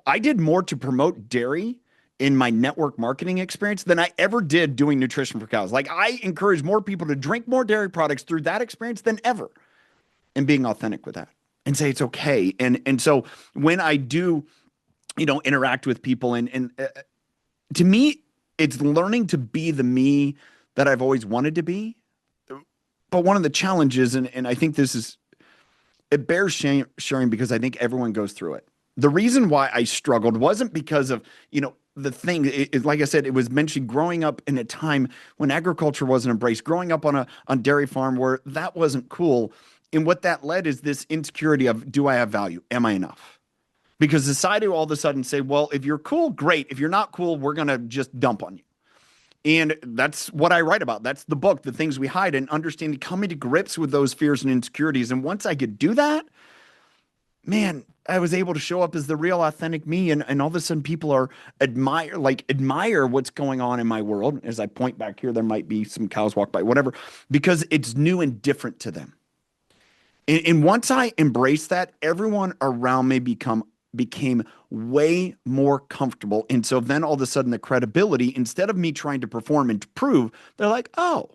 I did more to promote dairy in my network marketing experience than I ever did doing nutrition for cows. Like I encourage more people to drink more dairy products through that experience than ever, and being authentic with that and say it's okay. And so when I do, interact with people and to me, it's learning to be the me that I've always wanted to be. But one of the challenges, and I think it bears sharing because I think everyone goes through it. The reason why I struggled wasn't because of, the thing, like I said, it was mentioned growing up in a time when agriculture wasn't embraced, growing up on a dairy farm where that wasn't cool. And what that led is this insecurity of, do I have value? Am I enough? Because society will all of a sudden say, well, if you're cool, great. If you're not cool, we're going to just dump on you. And that's what I write about. That's the book, The Things We Hide, and understanding, coming to grips with those fears and insecurities. And once I could do that, man, I was able to show up as the real authentic me. And all of a sudden people are admire what's going on in my world. As I point back here, there might be some cows walk by, whatever, because it's new and different to them. And once I embraced that, everyone around me became way more comfortable. And so then all of a sudden the credibility, instead of me trying to perform and to prove, they're like, oh,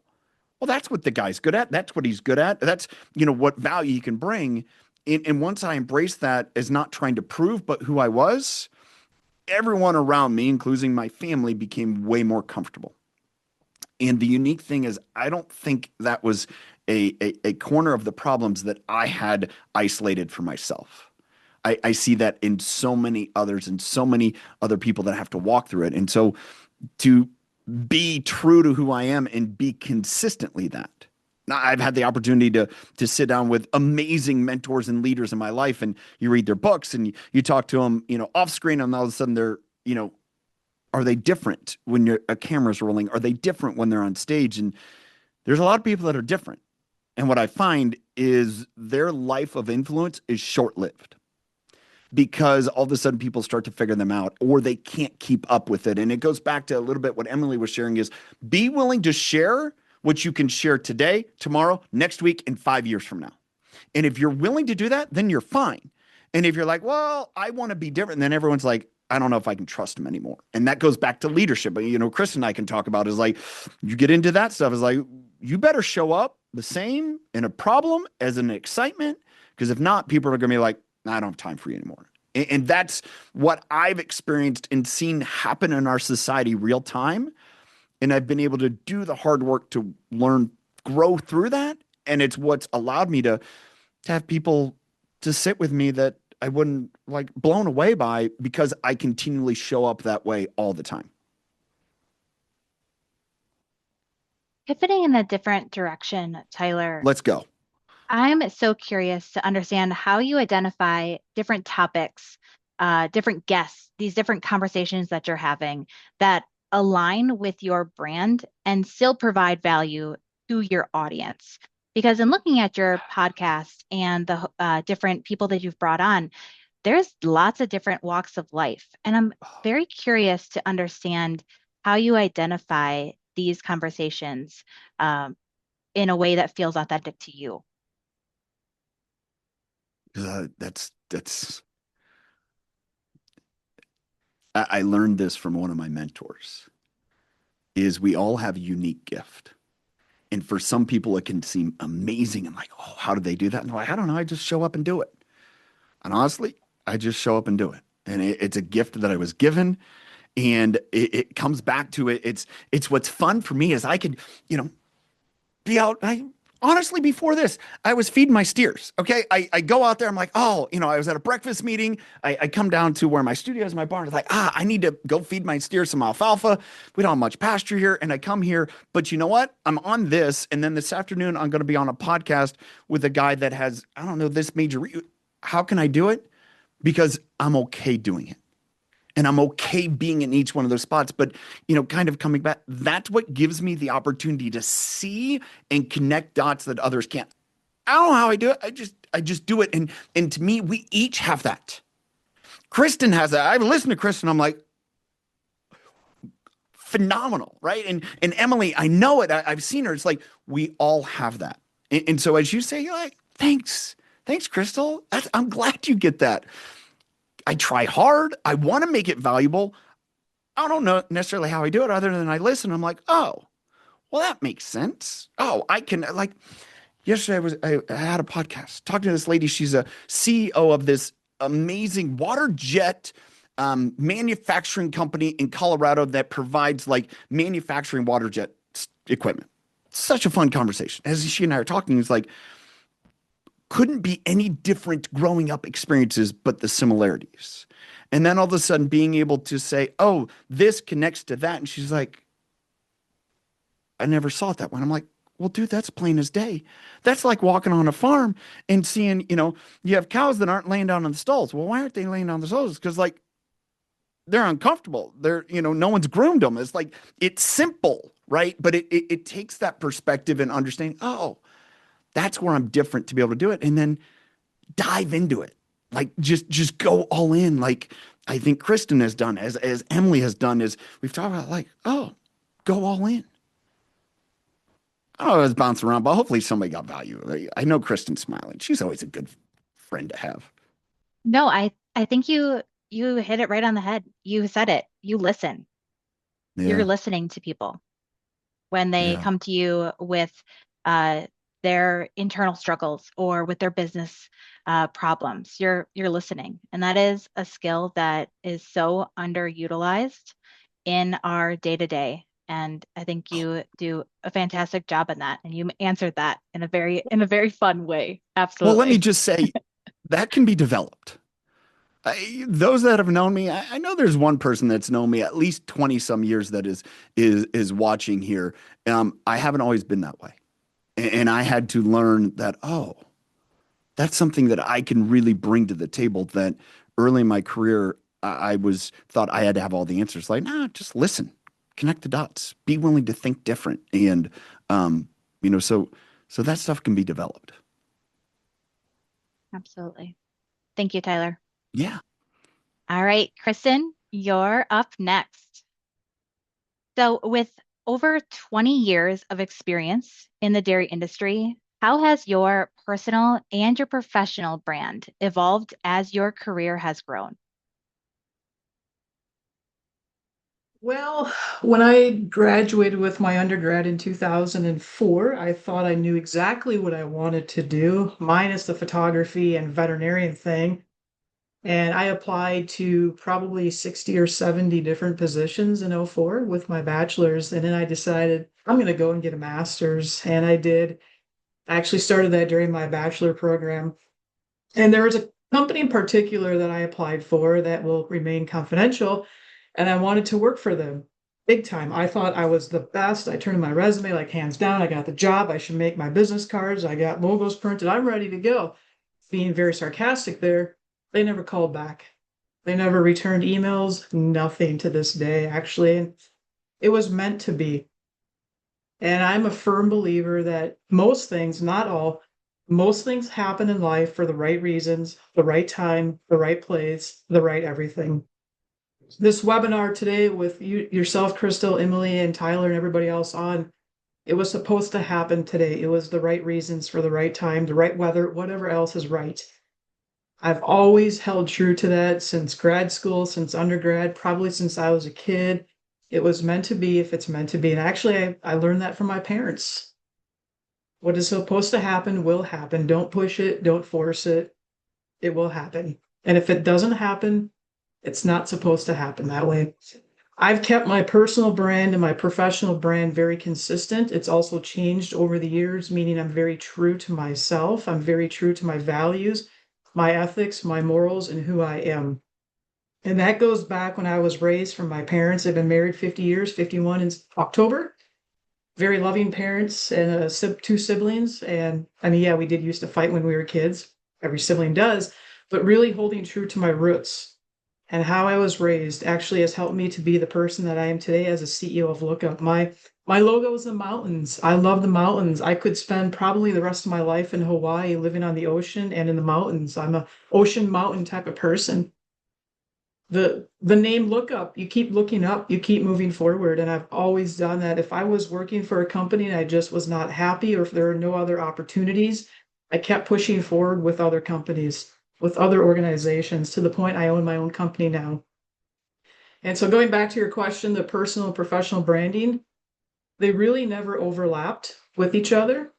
well, that's what the guy's good at. That's what he's good at. That's, what value he can bring. And once I embraced that as not trying to prove, but who I was, everyone around me, including my family, became way more comfortable. And the unique thing is, I don't think that was a corner of the problems that I had isolated for myself. I see that in so many others and so many other people that have to walk through it. And so to be true to who I am and be consistently that. Now, I've had the opportunity to sit down with amazing mentors and leaders in my life, and you read their books and you talk to them, off screen, and all of a sudden they're, are they different when a camera's rolling? Are they different when they're on stage? And there's a lot of people that are different. And what I find is their life of influence is short-lived, because all of a sudden people start to figure them out, or they can't keep up with it. And it goes back to a little bit what Emily was sharing is, be willing to share what you can share today, tomorrow, next week, and 5 years from now. And if you're willing to do that, then you're fine. And if you're like, well, I want to be different, then everyone's like, I don't know if I can trust him anymore. And that goes back to leadership. Chris and I can talk about is like, you get into that stuff is like, you better show up the same in a problem as an excitement. Because if not, people are going to be like, I don't have time for you anymore. And that's what I've experienced and seen happen in our society real time. And I've been able to do the hard work to learn, grow through that. And it's what's allowed me to have people to sit with me that I wouldn't like blown away by, because I continually show up that way all the time. Pivoting in a different direction, Tyler. Let's go. I'm so curious to understand how you identify different topics, different guests, these different conversations that you're having that align with your brand and still provide value to your audience. Because in looking at your podcast and the different people that you've brought on, there's lots of different walks of life. And I'm very curious to understand how you identify these conversations in a way that feels authentic to you. That's I learned this from one of my mentors, is we all have a unique gift. And for some people, it can seem amazing. I'm like, oh, how do they do that? And they're like, I don't know. I just show up and do it. And honestly, I just show up and do it. And it's a gift that I was given. And it comes back to it. It's what's fun for me is I could, be out. Honestly, before this, I was feeding my steers. Okay. I go out there. I'm like, oh, I was at a breakfast meeting. I come down to where my studio is, my barn. It's like, I need to go feed my steers some alfalfa. We don't have much pasture here. And I come here, but you know what? I'm on this. And then this afternoon, I'm going to be on a podcast with a guy that has, I don't know, this major. How can I do it? Because I'm okay doing it. And I'm okay being in each one of those spots. But, kind of coming back, that's what gives me the opportunity to see and connect dots that others can't. I don't know how I do it. I just do it. And to me, we each have that. Kristin has that. I've listened to Kristin. I'm like, phenomenal, right? And Emily, I know it. I've seen her. It's like, we all have that. And so as you say, you're like, thanks, Crystal. I'm glad you get that. I try hard. I want to make it valuable. I don't know necessarily how I do it other than I listen. I'm like, oh, well, that makes sense. Oh, I can, like, yesterday I had a podcast talking to this lady. She's a CEO of this amazing water jet manufacturing company in Colorado that provides like manufacturing water jet equipment. Such a fun conversation. As she and I are talking, it's like, couldn't be any different growing up experiences, but the similarities. And then all of a sudden being able to say, oh, this connects to that. And she's like, I never saw it that way. I'm like, well, dude, that's plain as day. That's like walking on a farm and seeing, you have cows that aren't laying down in the stalls. Well, why aren't they laying down in the stalls? Because like, they're uncomfortable. They're, no one's groomed them. It's like, it's simple, right? But it takes that perspective and understanding, oh, that's where I'm different to be able to do it. And then dive into it. Like just go all in. Like I think Kristin has done, as Emily has done, is we've talked about like, oh, go all in. I don't know, I was bouncing around, but hopefully somebody got value. I know Kristin's smiling. She's always a good friend to have. No, I think you hit it right on the head. You said it. You listen. You're Yeah. listening to people when they Yeah. come to you with their internal struggles or with their business problems. You're listening, and that is a skill that is so underutilized in our day to day. And I think you do a fantastic job in that, and you answered that in a very fun way. Well, let me Absolutely. just say that can be developed. Those that have known me, I know there's one person that's known me at least 20 some years that is watching here. I haven't always been that way. And I had to learn that, oh, that's something that I can really bring to the table that early in my career, I thought I had to have all the answers. Like, nah, just listen, connect the dots, be willing to think different. And, so that stuff can be developed. Absolutely. Thank you, Tyler. Yeah. All right, Kristin, you're up next. So, with over 20 years of experience in the dairy industry, how has your personal and your professional brand evolved as your career has grown? Well, when I graduated with my undergrad in 2004, I thought I knew exactly what I wanted to do, minus the photography and veterinarian thing. And I applied to probably 60 or 70 different positions in '04 with my bachelor's. And then I decided I'm going to go and get a master's. And I did. I actually started that during my bachelor program. And there was a company in particular that I applied for that will remain confidential. And I wanted to work for them big time. I thought I was the best. I turned in my resume, like hands down. I got the job. I should make my business cards. I got logos printed. I'm ready to go. Being very sarcastic there, they never called back. They never returned emails, nothing to this day, actually. It was meant to be. And I'm a firm believer that most things, not all, Most things happen in life for the right reasons, the right time, the right place, the right everything. This webinar today with yourself, Crystal, Emily, and Tyler, and everybody else on, it was supposed to happen today. It was the right reasons for the right time, the right weather, whatever else is right. I've always held true to that since grad school, since undergrad, probably since I was a kid. It was meant to be if it's meant to be. And actually, I learned that from my parents. What is supposed to happen will happen. Don't push it, don't force it. It will happen. And if it doesn't happen, it's not supposed to happen that way. I've kept my personal brand and my professional brand very consistent. It's also changed over the years, meaning I'm very true to myself. I'm very true to my values, my ethics, my morals, and who I am. And that goes back when I was raised from my parents. I've been married 50 years, 51 in October. Very loving parents and two siblings. And I mean, yeah, we did used to fight when we were kids. Every sibling does, but really holding true to my roots and how I was raised actually has helped me to be the person that I am today as a CEO of LookUp. My logo is the mountains. I love the mountains. I could spend probably the rest of my life in Hawaii living on the ocean and in the mountains. I'm a ocean mountain type of person. The name LookUp, you keep looking up, you keep moving forward. And I've always done that. If I was working for a company and I just was not happy, or if there are no other opportunities, I kept pushing forward with other companies, with other organizations, to the point I own my own company now. And so going back to your question, the personal and professional branding, they really never overlapped with each other.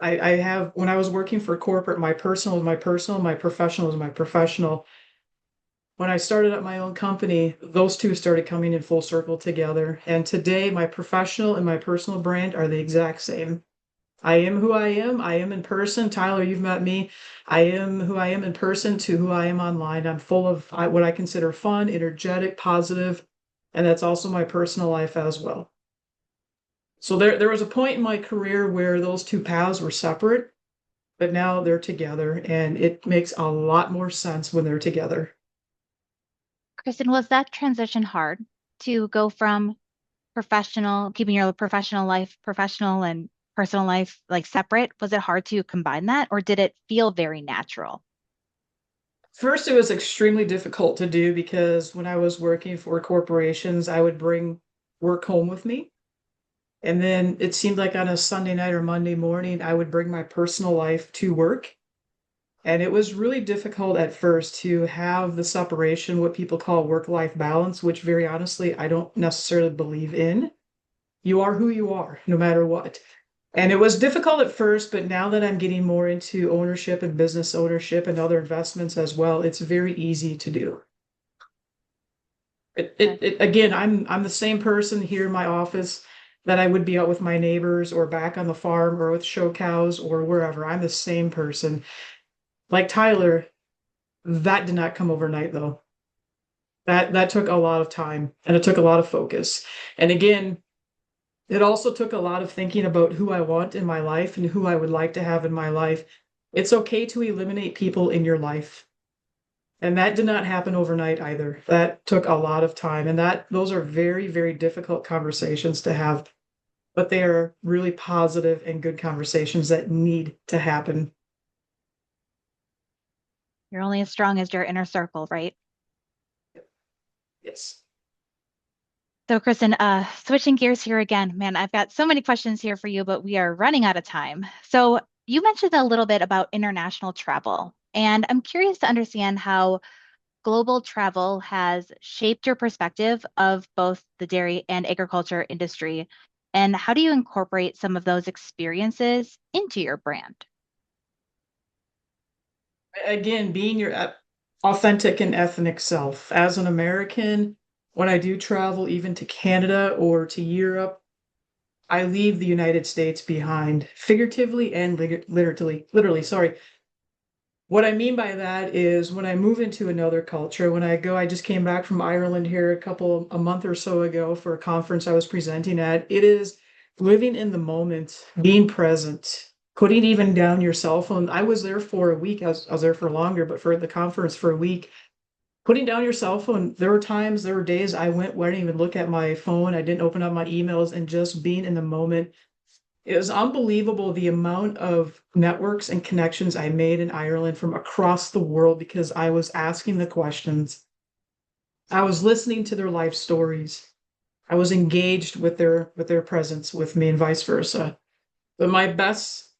I have, when I was working for corporate, my personal is my personal, my professional is my professional. When I started up my own company, those two started coming in full circle together. And today, my professional and my personal brand are the exact same. I am who I am. I am in person. Tyler, you've met me. I am who I am in person to who I am online. I'm full of what I consider fun, energetic, positive, and that's also my personal life as well. So there was a point in my career where those two paths were separate, but now they're together, and it makes a lot more sense when they're together. Kristin, was that transition hard to go from keeping your professional life professional and personal life like separate? Was it hard to combine that, or did it feel very natural? First, it was extremely difficult to do because when I was working for corporations, I would bring work home with me. And then it seemed like on a Sunday night or Monday morning, I would bring my personal life to work. And it was really difficult at first to have the separation, what people call work-life balance, which very honestly, I don't necessarily believe in. You are who you are, no matter what. And it was difficult at first, but now that I'm getting more into ownership and business ownership and other investments as well, it's very easy to do. Again, I'm the same person here in my office that I would be out with my neighbors or back on the farm or with show cows or wherever. I'm the same person. Like Tyler, that did not come overnight though. That took a lot of time and it took a lot of focus. And again, it also took a lot of thinking about who I want in my life and who I would like to have in my life. It's okay to eliminate people in your life. And that did not happen overnight either. That took a lot of time. And those are very, very difficult conversations to have, but they are really positive and good conversations that need to happen. You're only as strong as your inner circle, right? Yes. So, Kristin, switching gears here again, man, I've got so many questions here for you, but we are running out of time. So, you mentioned a little bit about international travel, and I'm curious to understand how global travel has shaped your perspective of both the dairy and agriculture industry, and how do you incorporate some of those experiences into your brand? Again, being your authentic and ethnic self. As an American, when I do travel even to Canada or to Europe, I leave the United States behind, figuratively and literally, sorry. What I mean by that is when I move into another culture, when I just came back from Ireland here a month or so ago for a conference I was presenting at. It is living in the moment, being present, putting even down your cell phone. I was there for a week. I was there for longer, but for the conference for a week, putting down your cell phone. There were days I went where I didn't even look at my phone. I didn't open up my emails, and just being in the moment, It was unbelievable the amount of networks and connections I made in Ireland from across the world because I was asking the questions. I was listening to their life stories. I was engaged with their presence with me and vice versa. But my best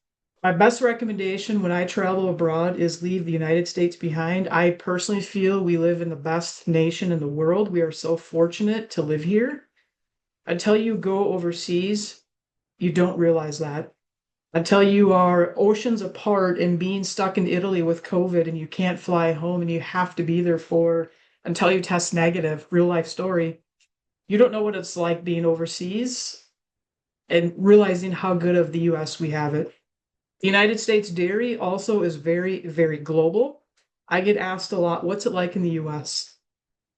recommendation when I travel abroad is leave the United States behind. I personally feel we live in the best nation in the world. We are so fortunate to live here. Until you go overseas, you don't realize that. Until you are oceans apart and being stuck in Italy with COVID and you can't fly home and you have to be there for until you test negative, real life story. You don't know what it's like being overseas and realizing how good of the US we have it. The United States dairy also is very, very global. I get asked a lot, what's it like in the US?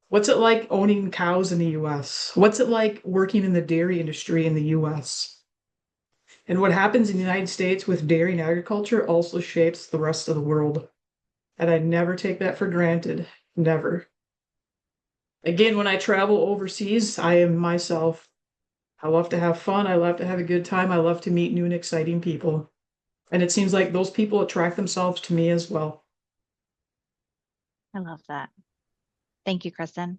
What's it like owning cows in the US? What's it like working in the dairy industry in the US? And what happens in the United States with dairy and agriculture also shapes the rest of the world. And I never take that for granted. Never. Again, when I travel overseas, I am myself. I love to have fun. I love to have a good time. I love to meet new and exciting people. And it seems like those people attract themselves to me as well. I love that. Thank you, Kristin.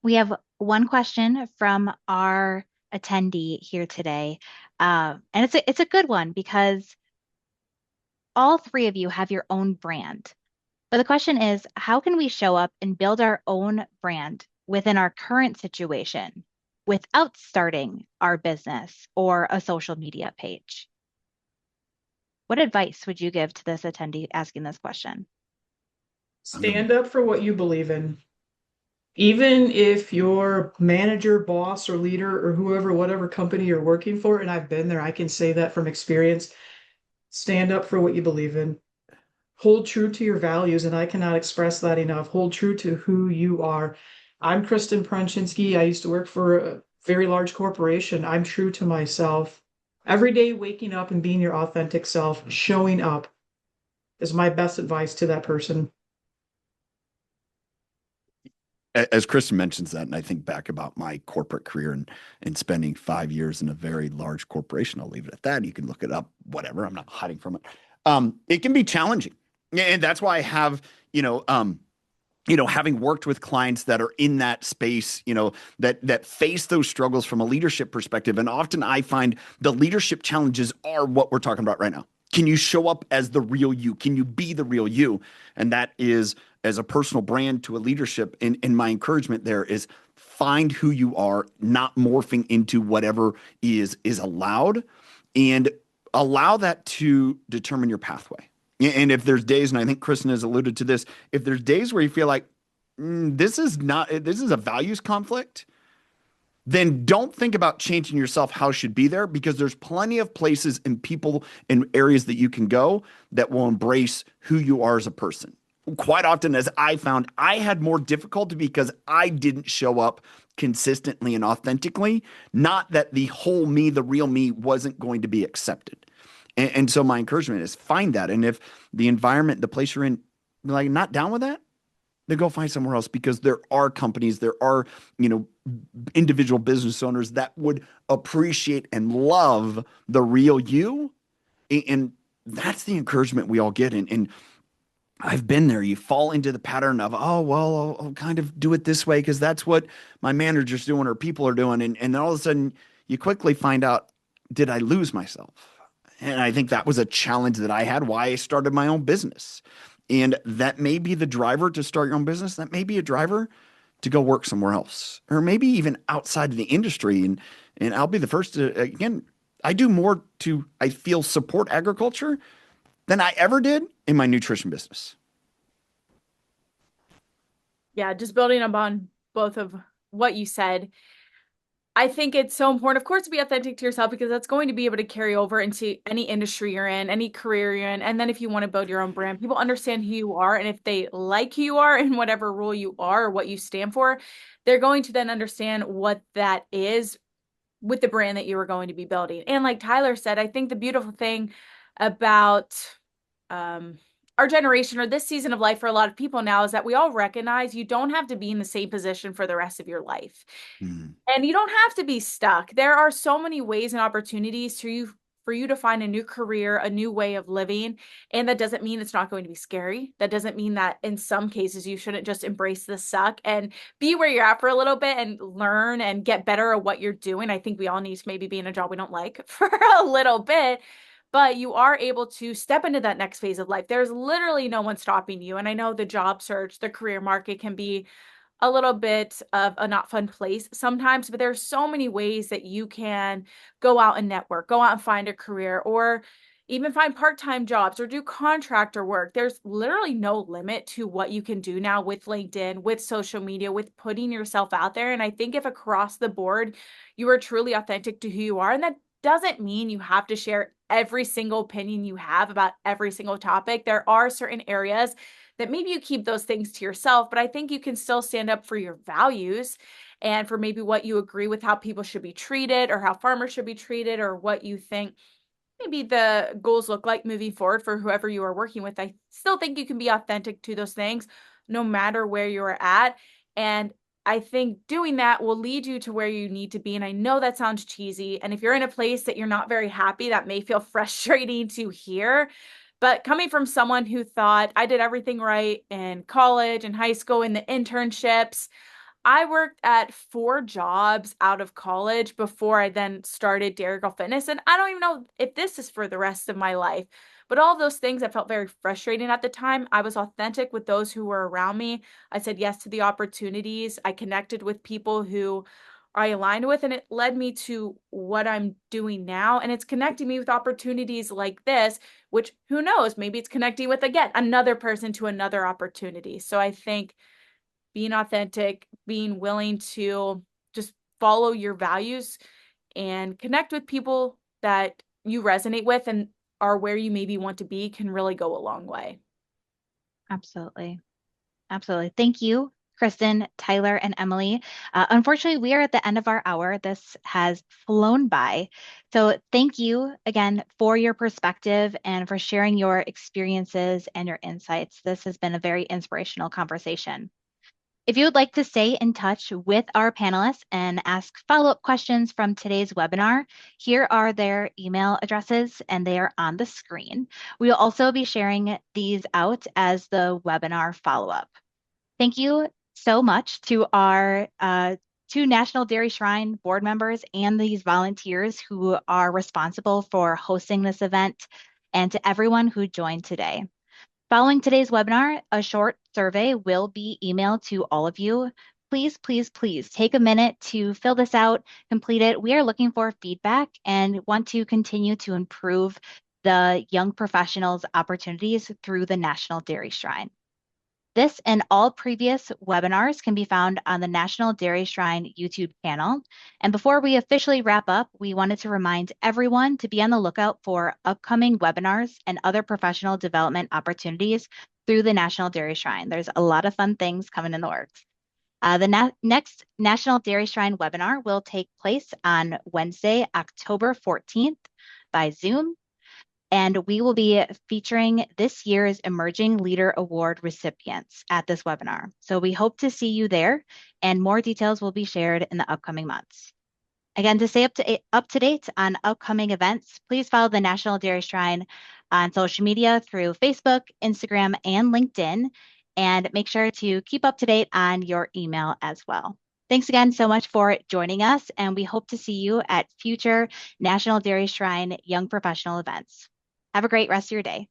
We have one question from our attendee here today. And it's a good one because all three of you have your own brand. But the question is, how can we show up and build our own brand within our current situation without starting our business or a social media page? What advice would you give to this attendee asking this question? Stand up for what you believe in. Even if your manager, boss, or leader, or whoever, whatever company you're working for, and I've been there, I can say that from experience, stand up for what you believe in. Hold true to your values, and I cannot express that enough. Hold true to who you are. I'm Kristin Pronschinske. I used to work for a very large corporation. I'm true to myself. Every day, waking up and being your authentic self, showing up is my best advice to that person. As Kristin mentions that, and I think back about my corporate career and spending 5 years in a very large corporation, I'll leave it at that. You can look it up, whatever. I'm not hiding from it. It can be challenging. And that's why I have, having worked with clients that are in that space, that face those struggles from a leadership perspective. And often I find the leadership challenges are what we're talking about right now. Can you show up as the real you? Can you be the real you? And that is as a personal brand to a leadership. And my encouragement there is find who you are, not morphing into whatever is allowed, and allow that to determine your pathway. And if there's days, and I think Kristin has alluded to this, if there's days where you feel like this is a values conflict, then don't think about changing yourself how it should be there, because there's plenty of places and people and areas that you can go that will embrace who you are as a person. Quite often, as I found, I had more difficulty because I didn't show up consistently and authentically, not that the whole me, the real me, wasn't going to be accepted. And so my encouragement is find that. And if the environment, the place you're in, like not down with that, then go find somewhere else, because there are companies, there are, individual business owners that would appreciate and love the real you. And that's the encouragement we all get. And I've been there. You fall into the pattern of, oh, well, I'll kind of do it this way because that's what my manager's doing or people are doing. And then all of a sudden you quickly find out, did I lose myself? And I think that was a challenge that I had, why I started my own business. And that may be the driver to start your own business. That may be a driver to go work somewhere else, or maybe even outside of the industry. And I'll be the first to, again, I do more to, I feel, support agriculture than I ever did in my nutrition business. Yeah, just building upon both of what you said. I think it's so important, of course, to be authentic to yourself, because that's going to be able to carry over into any industry you're in, any career you're in. And then if you want to build your own brand, people understand who you are. And if they like who you are and whatever role you are or what you stand for, they're going to then understand what that is with the brand that you are going to be building. And like Tyler said, I think the beautiful thing about our generation, or this season of life for a lot of people now, is that we all recognize you don't have to be in the same position for the rest of your life. And you don't have to be stuck. There are so many ways and opportunities for you to find a new career, a new way of living. And that doesn't mean it's not going to be scary. That doesn't mean that in some cases you shouldn't just embrace the suck and be where you're at for a little bit and learn and get better at what you're doing. I think we all need to maybe be in a job we don't like for a little bit, but you are able to step into that next phase of life. There's literally no one stopping you. And I know the job search, the career market can be a little bit of a not fun place sometimes, but there's so many ways that you can go out and network, go out and find a career, or even find part-time jobs or do contractor work. There's literally no limit to what you can do now with LinkedIn, with social media, with putting yourself out there. And I think if across the board, you are truly authentic to who you are, and that doesn't mean you have to share every single opinion you have about every single topic. There are certain areas that maybe you keep those things to yourself, but I think you can still stand up for your values and for maybe what you agree with how people should be treated or how farmers should be treated or what you think maybe the goals look like moving forward for whoever you are working with. I still think you can be authentic to those things no matter where you're at. And I think doing that will lead you to where you need to be. And I know that sounds cheesy. And if you're in a place that you're not very happy, that may feel frustrating to hear. But coming from someone who thought I did everything right in college and high school in the internships, I worked at 4 jobs out of college before I then started Dairy Girl Fitness. And I don't even know if this is for the rest of my life. But all those things that felt very frustrating at the time, I was authentic with those who were around me. I said yes to the opportunities. I connected with people who I aligned with, and it led me to what I'm doing now. And it's connecting me with opportunities like this, which who knows, maybe it's connecting with, again, another person to another opportunity. So I think being authentic, being willing to just follow your values and connect with people that you resonate with and are where you maybe want to be can really go a long way. Absolutely. Absolutely. Thank you, Kristin, Tyler, and Emily. Unfortunately, we are at the end of our hour. This has flown by. So thank you again for your perspective and for sharing your experiences and your insights. This has been a very inspirational conversation. If you would like to stay in touch with our panelists and ask follow-up questions from today's webinar, here are their email addresses and they are on the screen. We will also be sharing these out as the webinar follow-up. Thank you so much to our 2 National Dairy Shrine board members and these volunteers who are responsible for hosting this event, and to everyone who joined today. Following today's webinar, a short survey will be emailed to all of you. Please, please, please take a minute to fill this out, complete it. We are looking for feedback and want to continue to improve the young professionals' opportunities through the National Dairy Shrine. This and all previous webinars can be found on the National Dairy Shrine YouTube channel. And before we officially wrap up, we wanted to remind everyone to be on the lookout for upcoming webinars and other professional development opportunities through the National Dairy Shrine. There's a lot of fun things coming in the works. The next National Dairy Shrine webinar will take place on Wednesday, October 14th by Zoom. And we will be featuring this year's Emerging Leader Award recipients at this webinar. So we hope to see you there, and more details will be shared in the upcoming months. Again, to stay up to date on upcoming events, please follow the National Dairy Shrine on social media through Facebook, Instagram, and LinkedIn, and make sure to keep up to date on your email as well. Thanks again so much for joining us, and we hope to see you at future National Dairy Shrine Young Professional events. Have a great rest of your day.